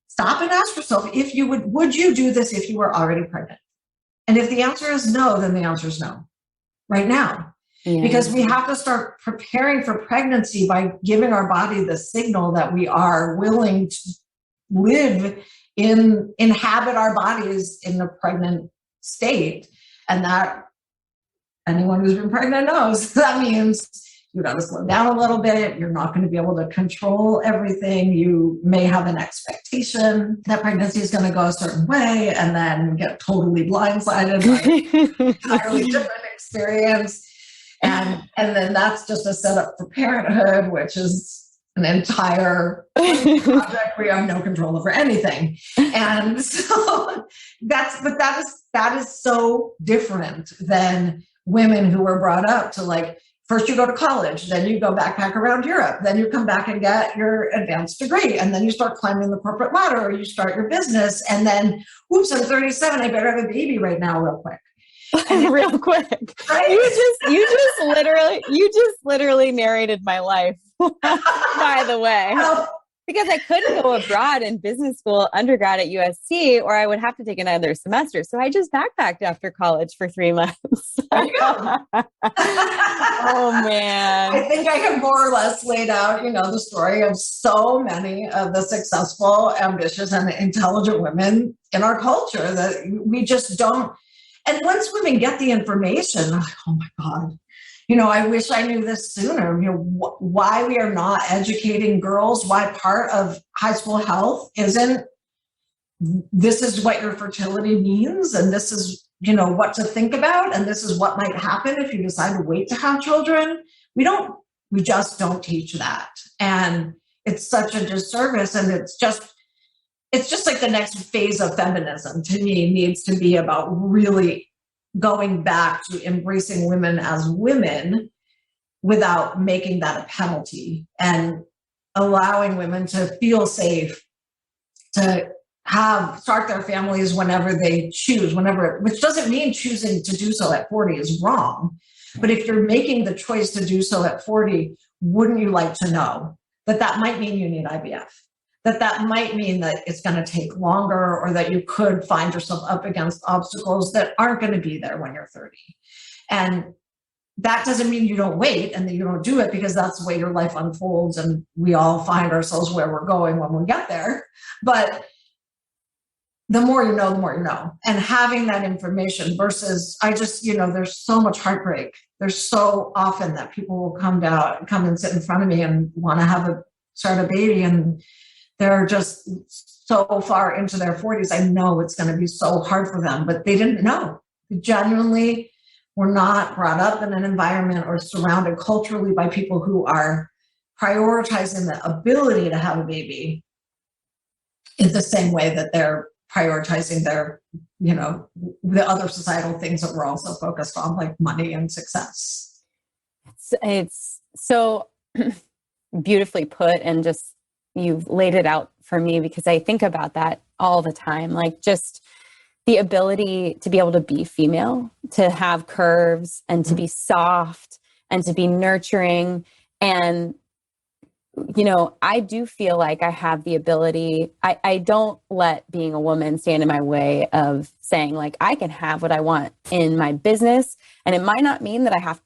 stop and ask yourself, if you would you do this if you were already pregnant? And if the answer is no, then the answer is no, right now. Yeah. Because we have to start preparing for pregnancy by giving our body the signal that we are willing to inhabit our bodies in the pregnant state. And that anyone who's been pregnant knows that means you got to slow down a little bit. You're not going to be able to control everything. You may have an expectation that pregnancy is going to go a certain way and then get totally blindsided by an entirely different experience. And then that's just a setup for parenthood, which is an entire project where you have no control over anything. And so that is so different than women who were brought up to, like, first you go to college, then you go backpack around Europe, then you come back and get your advanced degree, and then you start climbing the corporate ladder, or you start your business, and then, oops, I'm 37, I better have a baby right now real quick. Real quick. Right? You just literally narrated my life, by the way. Because I couldn't go abroad in business school undergrad at USC, or I would have to take another semester. So I just backpacked after college for 3 months. There you go. Oh, man. I think I have more or less laid out, the story of so many of the successful, ambitious, and intelligent women in our culture that we just don't. And once women get the information, like, oh my God, I wish I knew this sooner. Why we are not educating girls, why part of high school health isn't, this is what your fertility means, and this is, what to think about, and this is what might happen if you decide to wait to have children. We just don't teach that. And it's such a disservice, and it's just, it's just like the next phase of feminism to me needs to be about really going back to embracing women as women without making that a penalty, and allowing women to feel safe, to start their families whenever they choose, which doesn't mean choosing to do so at 40 is wrong. But if you're making the choice to do so at 40, wouldn't you like to know that might mean you need IVF? That might mean that it's going to take longer, or that you could find yourself up against obstacles that aren't going to be there when you're 30. And that doesn't mean you don't wait and that you don't do it, because that's the way your life unfolds. And we all find ourselves where we're going when we get there. But the more you know, the more you know. And having that information versus, there's so much heartbreak. There's so often that people will come and sit in front of me and want to start a baby, and they're just so far into their 40s. I know it's going to be so hard for them, but they didn't know. They genuinely were not brought up in an environment or surrounded culturally by people who are prioritizing the ability to have a baby in the same way that they're prioritizing their, the other societal things that we're also focused on, like money and success. It's so beautifully put, and just, you've laid it out for me, because I think about that all the time. Like, just the ability to be able to be female, to have curves, and to be soft, and to be nurturing. And, I do feel like I have the ability, I don't let being a woman stand in my way of saying, like, I can have what I want in my business. And it might not mean that I'm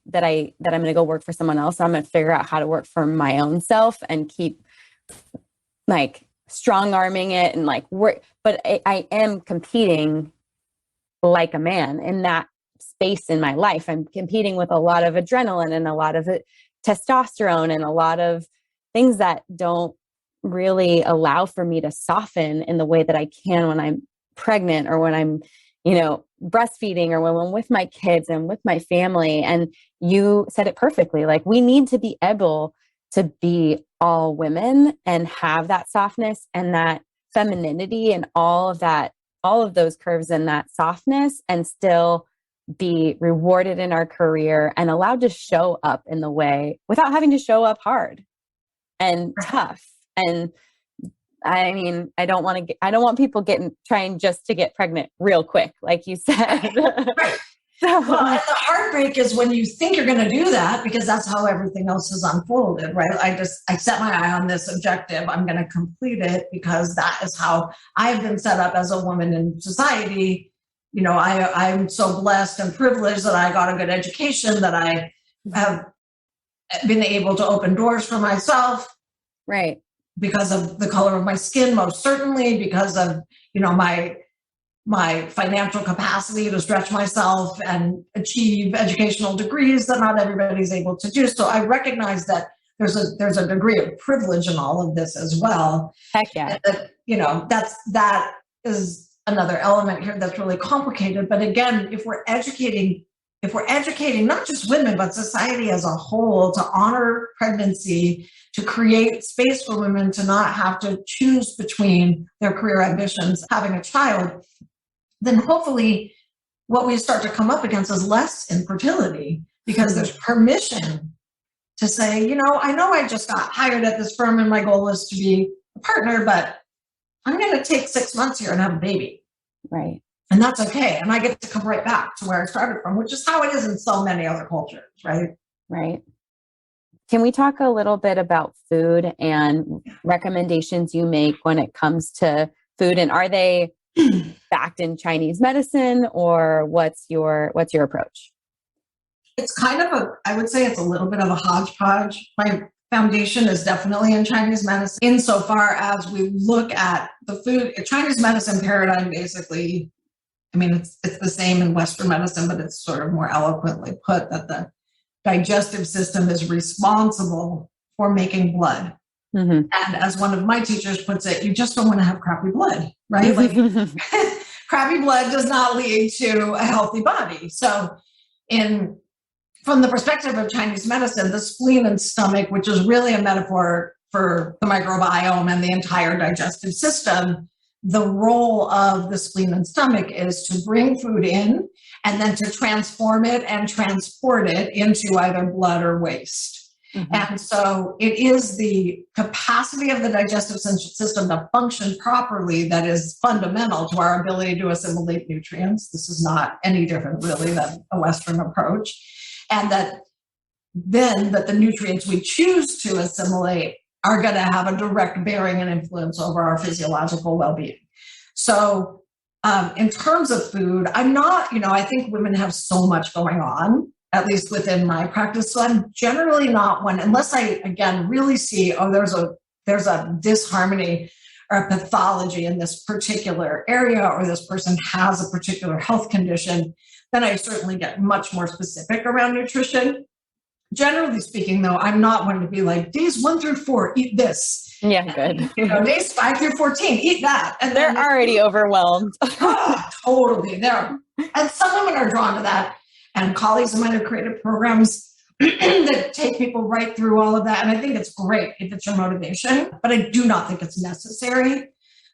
going to go work for someone else. I'm going to figure out how to work for my own self and keep, like, strong arming it and, like, work. But I am competing like a man in that space in my life. I'm competing with a lot of adrenaline and a lot of testosterone and a lot of things that don't really allow for me to soften in the way that I can when I'm pregnant, or when I'm, breastfeeding, or when I'm with my kids and with my family. And you said it perfectly. Like, we need to be able to be all women and have that softness and that femininity and all of those curves and that softness, and still be rewarded in our career and allowed to show up in the way without having to show up hard and tough. And I mean, I don't want people trying just to get pregnant real quick, like you said. Right. Well, and the heartbreak is when you think you're going to do that, because that's how everything else is unfolded, right? I set my eye on this objective. I'm going to complete it because that is how I've been set up as a woman in society. I'm so blessed and privileged that I got a good education, that I have been able to open doors for myself. Right. Because of the color of my skin, most certainly, because of, my financial capacity to stretch myself and achieve educational degrees that not everybody's able to do. So I recognize that there's a degree of privilege in all of this as well. Heck yeah. And that is another element here that's really complicated. But again, if we're educating not just women, but society as a whole to honor pregnancy, to create space for women to not have to choose between their career ambitions, having a child, then hopefully what we start to come up against is less infertility, because there's permission to say, I know I just got hired at this firm and my goal is to be a partner, but I'm going to take 6 months here and have a baby. Right. And that's okay. And I get to come right back to where I started from, which is how it is in so many other cultures, right? Right. Can we talk a little bit about food and recommendations you make when it comes to food? And are they backed in Chinese medicine, or what's your approach? It's kind of I would say it's a little bit of a hodgepodge. My foundation is definitely in Chinese medicine, insofar as we look at the food. Chinese medicine paradigm, basically, I mean, it's the same in Western medicine, but it's sort of more eloquently put that the digestive system is responsible for making blood. Mm-hmm. And as one of my teachers puts it, you just don't want to have crappy blood, right? Like crappy blood does not lead to a healthy body. So from the perspective of Chinese medicine, the spleen and stomach, which is really a metaphor for the microbiome and the entire digestive system, the role of the spleen and stomach is to bring food in and then to transform it and transport it into either blood or waste. And so it is the capacity of the digestive system to function properly that is fundamental to our ability to assimilate nutrients. This is not any different really than a Western approach. And that the nutrients we choose to assimilate are going to have a direct bearing and influence over our physiological well-being. So in terms of food, I'm not, I think women have so much going on, at least within my practice. So I'm generally not one, unless I, again, really see, there's a disharmony or a pathology in this particular area, or this person has a particular health condition, then I certainly get much more specific around nutrition. Generally speaking, though, I'm not one to be like, days 1 through 4, eat this. Yeah, good. Days 5 through 14, eat that. And they're already overwhelmed. Totally. And some women are drawn to that. And colleagues of mine have created programs that take people right through all of that. And I think it's great if it's your motivation, but I do not think it's necessary.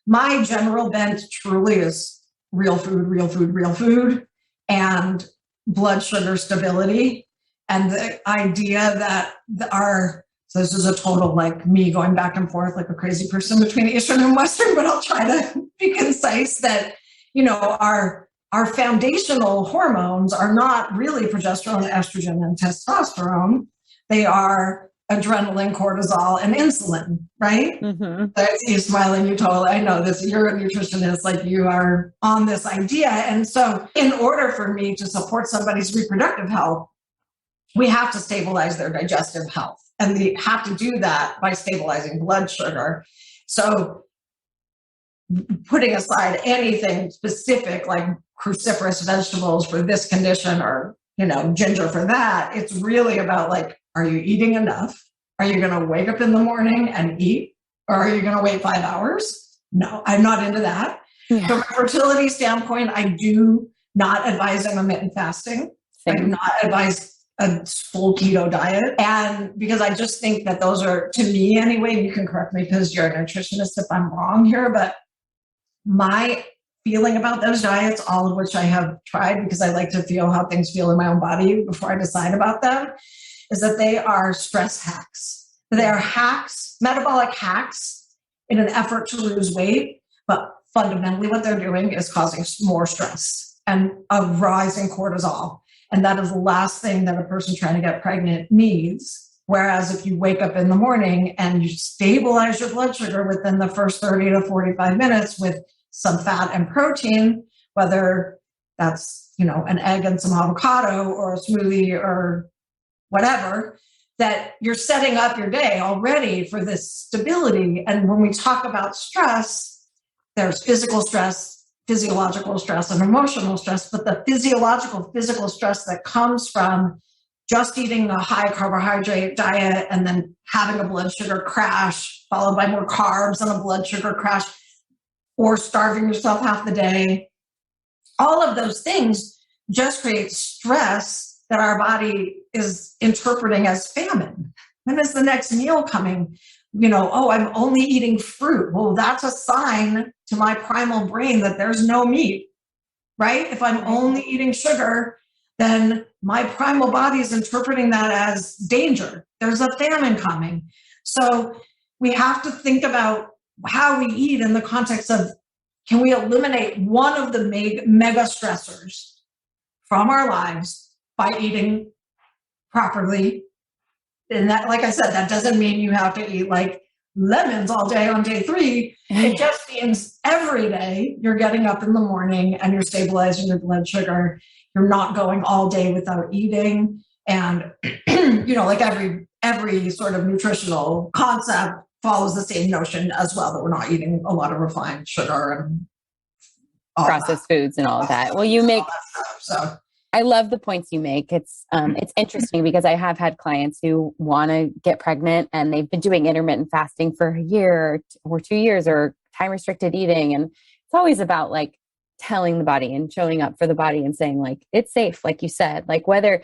My general bent truly is real food, real food, real food, and blood sugar stability. And the idea that so this is a total like me going back and forth like a crazy person between Eastern and Western, but I'll try to be concise that, our foundational hormones are not really progesterone, estrogen, and testosterone. They are adrenaline, cortisol, and insulin, right? That's you smiling, you totally, I know this, you're a nutritionist, like you are on this idea. And so in order for me to support somebody's reproductive health, we have to stabilize their digestive health. And we have to do that by stabilizing blood sugar. So putting aside anything specific like cruciferous vegetables for this condition or, ginger for that, it's really about like, are you eating enough? Are you going to wake up in the morning and eat? Or are you going to wait 5 hours? No, I'm not into that. Yeah. From a fertility standpoint, I do not advise intermittent fasting. Same. I do not advise a full keto diet. And because I just think that those are, to me anyway, you can correct me because you're a nutritionist if I'm wrong here, but my feeling about those diets, all of which I have tried because I like to feel how things feel in my own body before I decide about them, is that they are stress hacks. They are hacks, metabolic hacks in an effort to lose weight, but fundamentally what they're doing is causing more stress and a rise in cortisol. And that is the last thing that a person trying to get pregnant needs. Whereas if you wake up in the morning and you stabilize your blood sugar within the first 30 to 45 minutes with some fat and protein, whether that's, an egg and some avocado or a smoothie or whatever, that you're setting up your day already for this stability. And when we talk about stress, there's physical stress, physiological stress, and emotional stress, but the physical stress that comes from just eating a high carbohydrate diet and then having a blood sugar crash, followed by more carbs and a blood sugar crash, or starving yourself half the day, all of those things just create stress that our body is interpreting as famine. When is the next meal coming? I'm only eating fruit. Well, that's a sign to my primal brain that there's no meat, right? If I'm only eating sugar, then my primal body is interpreting that as danger. There's a famine coming. So we have to think about how we eat in the context of, can we eliminate one of the mega stressors from our lives by eating properly? And that, like I said, that doesn't mean you have to eat like lemons all day on day 3. It just means every day you're getting up in the morning and you're stabilizing your blood sugar. You're not going all day without eating. And, like every sort of nutritional concept follows the same notion as well, that we're not eating a lot of refined sugar and processed foods and all of that. Well, you make, so I love the points you make. It's interesting because I have had clients who want to get pregnant and they've been doing intermittent fasting for a year or 2 years or time restricted eating. And it's always about like telling the body and showing up for the body and saying like, it's safe, like you said, like whether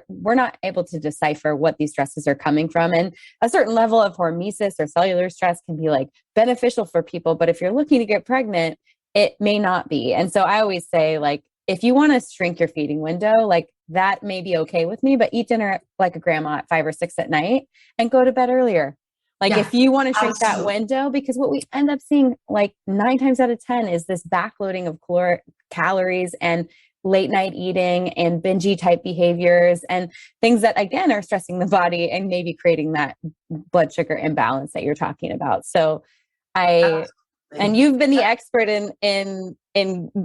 we're not able to decipher what these stresses are coming from. And a certain level of hormesis or cellular stress can be like beneficial for people. But if you're looking to get pregnant, it may not be. And so I always say, like, if you want to shrink your feeding window, like that may be okay with me, but eat dinner like a grandma at 5 or 6 at night and go to bed earlier. Like if you want to shrink that window, because what we end up seeing like 9 times out of 10 is this backloading of calories and late night eating and bingey type behaviors and things that again are stressing the body and maybe creating that blood sugar imbalance that you're talking about. So and you've been the expert in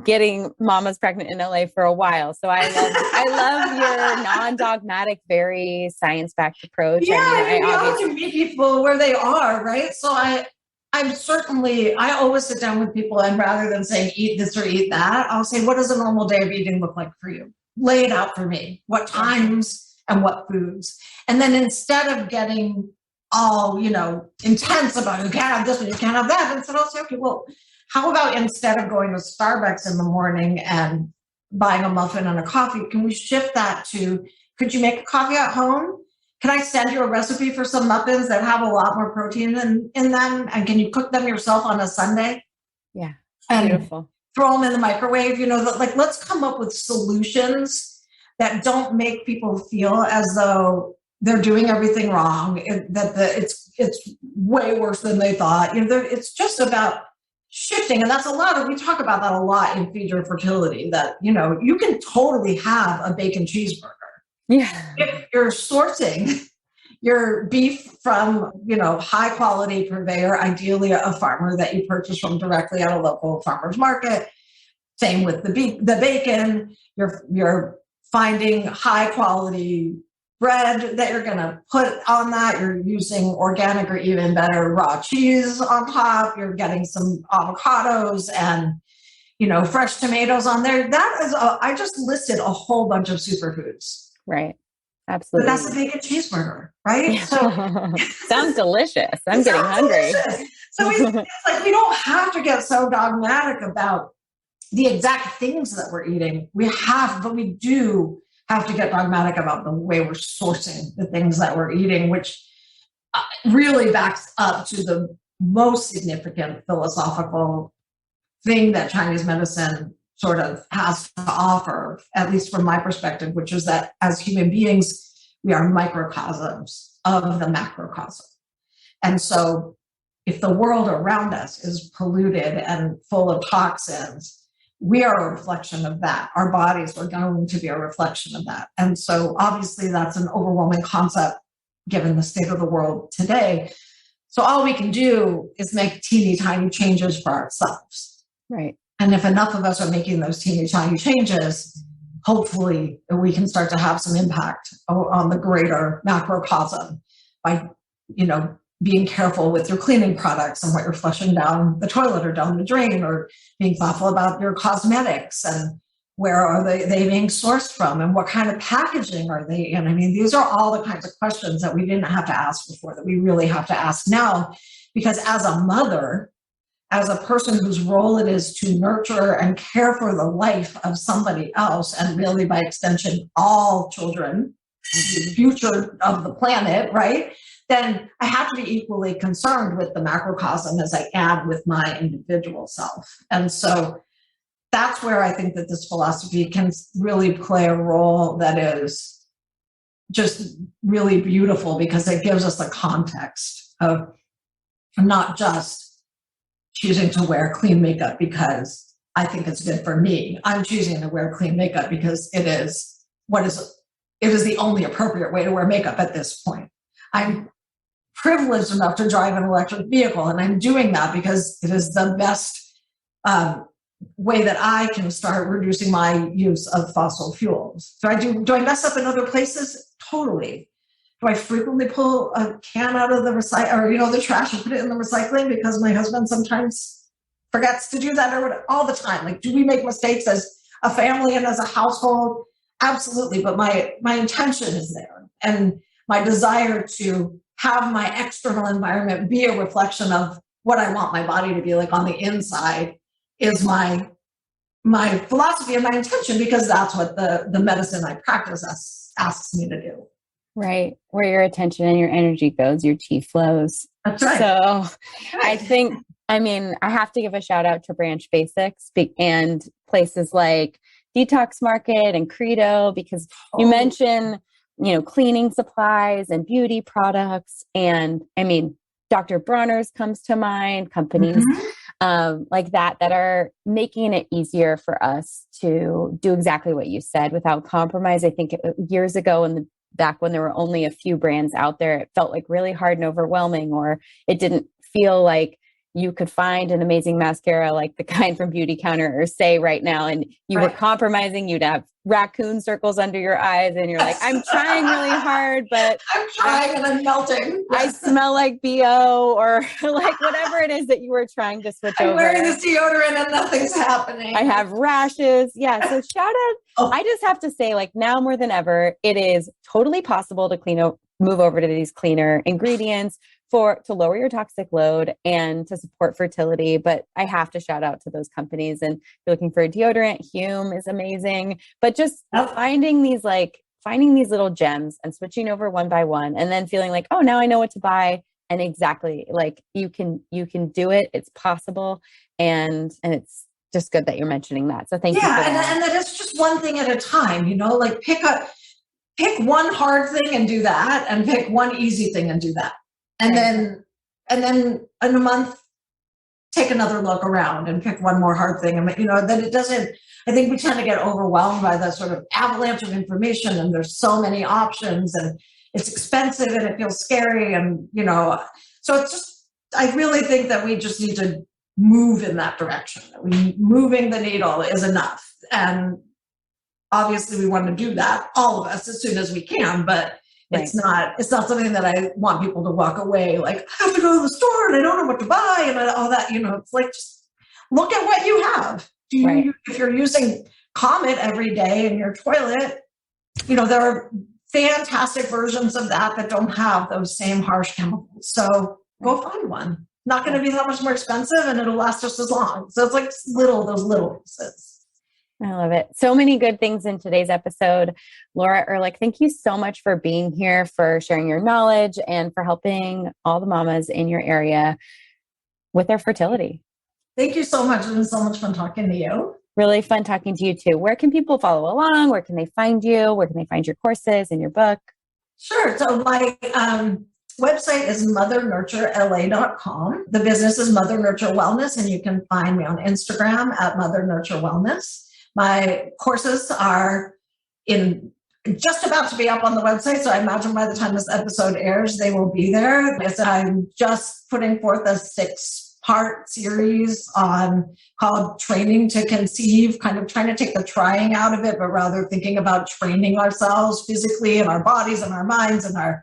getting mamas pregnant in LA for a while. So I love your non-dogmatic, very science-backed approach. Yeah, I obviously meet people where they are, right? So I always sit down with people, and rather than saying eat this or eat that, I'll say, what does a normal day of eating look like for you? Lay it out for me. What times and what foods? And then instead of getting all, intense about you can't have this and you can't have that, instead I'll say, okay, well, how about instead of going to Starbucks in the morning and buying a muffin and a coffee, can we shift that to, could you make a coffee at home? Can I send you a recipe for some muffins that have a lot more protein in them? And can you cook them yourself on a Sunday? Yeah, and beautiful. Throw them in the microwave, like let's come up with solutions that don't make people feel as though they're doing everything wrong, it's way worse than they thought. It's just about shifting. And that's we talk about that a lot in Feed Your Fertility, that, you can totally have a bacon cheeseburger. Yeah. If you're sourcing your beef from, high quality purveyor, ideally a farmer that you purchase from directly at a local farmer's market. Same with the bacon, you're finding high quality bread that you're going to put on that. You're using organic or even better raw cheese on top. You're getting some avocados and, fresh tomatoes on there. That is, I just listed a whole bunch of superfoods. Right. Absolutely. But that's a bacon cheeseburger, right? Yeah. So sounds delicious. I'm getting hungry. Delicious. So it's like, we don't have to get so dogmatic about the exact things that we're eating. But we do have to get dogmatic about the way we're sourcing the things that we're eating, which really backs up to the most significant philosophical thing that Chinese medicine sort of has to offer, at least from my perspective, which is that as human beings, we are microcosms of the macrocosm. And so if the world around us is polluted and full of toxins, we are a reflection of that. Our bodies are going to be a reflection of that. And so obviously that's an overwhelming concept given the state of the world today. So all we can do is make teeny tiny changes for ourselves. Right. And if enough of us are making those teeny tiny changes, hopefully we can start to have some impact on the greater macrocosm by, being careful with your cleaning products and what you're flushing down the toilet or down the drain, or being thoughtful about your cosmetics and where are they being sourced from and what kind of packaging are they in? I mean, these are all the kinds of questions that we didn't have to ask before that we really have to ask now, because as a mother, as a person whose role it is to nurture and care for the life of somebody else, and really by extension, all children, the future of the planet, right? Then I have to be equally concerned with the macrocosm as I am with my individual self. And so that's where I think that this philosophy can really play a role that is just really beautiful, because it gives us the context of not just choosing to wear clean makeup because I think it's good for me. I'm choosing to wear clean makeup because it is the only appropriate way to wear makeup at this point. I'm privileged enough to drive an electric vehicle, and I'm doing that because it is the best way that I can start reducing my use of fossil fuels. Do I mess up in other places? Totally. Do I frequently pull a can out of the the trash and put it in the recycling because my husband sometimes forgets to do that, or all the time? Like, do we make mistakes as a family and as a household? Absolutely. But my intention is there, and my desire to have my external environment be a reflection of what I want my body to be like on the inside is my my philosophy and my intention, because that's what the medicine I practice asks me to do. Right. Where your attention and your energy goes, your chi flows. That's right. So I think, I have to give a shout out to Branch Basics and places like Detox Market and Credo, because you mentioned, cleaning supplies and beauty products. And Dr. Bronner's comes to mind, companies like that are making it easier for us to do exactly what you said without compromise. I think years ago back when there were only a few brands out there, it felt like really hard and overwhelming, or it didn't feel like you could find an amazing mascara like the kind from Beauty Counter or Say right now, and you were compromising. You'd have raccoon circles under your eyes, and you're like, I'm trying really hard, but I'm trying and I'm melting. I smell like BO, or like whatever it is that you were trying to switch over. I'm wearing this deodorant and nothing's happening. I have rashes. Yeah. So shout out. I just have to say, like, now more than ever, it is totally possible to move over to these cleaner ingredients to lower your toxic load and to support fertility. But I have to shout out to those companies. And if you're looking for a deodorant, Hume is amazing. But just finding these little gems and switching over one by one, and then feeling like, oh, now I know what to buy. And exactly, like you can do it. It's possible. And it's just good that you're mentioning that. So thank you for that. And that it's just one thing at a time, like pick one hard thing and do that, and pick one easy thing and do that. And then in a month, take another look around and pick one more hard thing. And, that it doesn't, I think we tend to get overwhelmed by the sort of avalanche of information, and there's so many options, and it's expensive and it feels scary. And, so it's just, I really think that we just need to move in that direction. Moving the needle is enough. And obviously we want to do that, all of us, as soon as we can, but it's not something that I want people to walk away like, I have to go to the store and I don't know what to buy and all that. It's like, just look at what you have. If you're using Comet every day in your toilet, there are fantastic versions of that don't have those same harsh chemicals. So go find one. Not going to be that much more expensive, and it'll last just as long. So it's like those little pieces. I love it. So many good things in today's episode. Laura Erlich, thank you so much for being here, for sharing your knowledge, and for helping all the mamas in your area with their fertility. Thank you so much. It's been so much fun talking to you. Really fun talking to you too. Where can people follow along? Where can they find you? Where can they find your courses and your book? Sure. So my website is mothernurturela.com. The business is Mother Nurture Wellness, and you can find me on Instagram at Mother Nurture Wellness. My courses are just about to be up on the website, so I imagine by the time this episode airs, they will be there. I'm just putting forth a 6-part series called Training to Conceive, kind of trying to take the trying out of it, but rather thinking about training ourselves physically in our bodies and our minds and our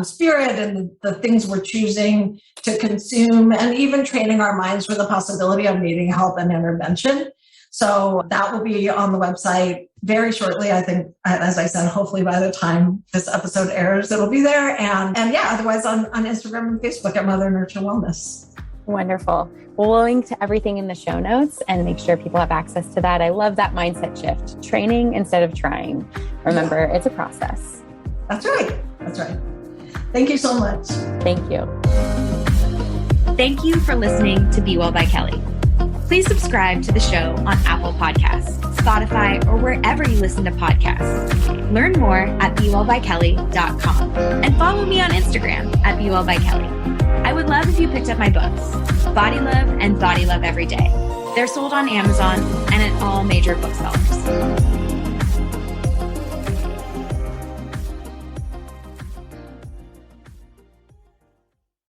spirit and the things we're choosing to consume, and even training our minds for the possibility of needing help and intervention. So that will be on the website very shortly. I think, as I said, hopefully by the time this episode airs, it'll be there. And otherwise on Instagram and Facebook at Mother Nurture Wellness. Wonderful. We'll link to everything in the show notes and make sure people have access to that. I love that mindset shift. Training instead of trying. Remember, it's a process. That's right. Thank you so much. Thank you. Thank you for listening to Be Well by Kelly. Please subscribe to the show on Apple Podcasts, Spotify, or wherever you listen to podcasts. Learn more at bewellbykelly.com and follow me on Instagram at bewellbykelly. I would love if you picked up my books, Body Love and Body Love Every Day. They're sold on Amazon and at all major booksellers.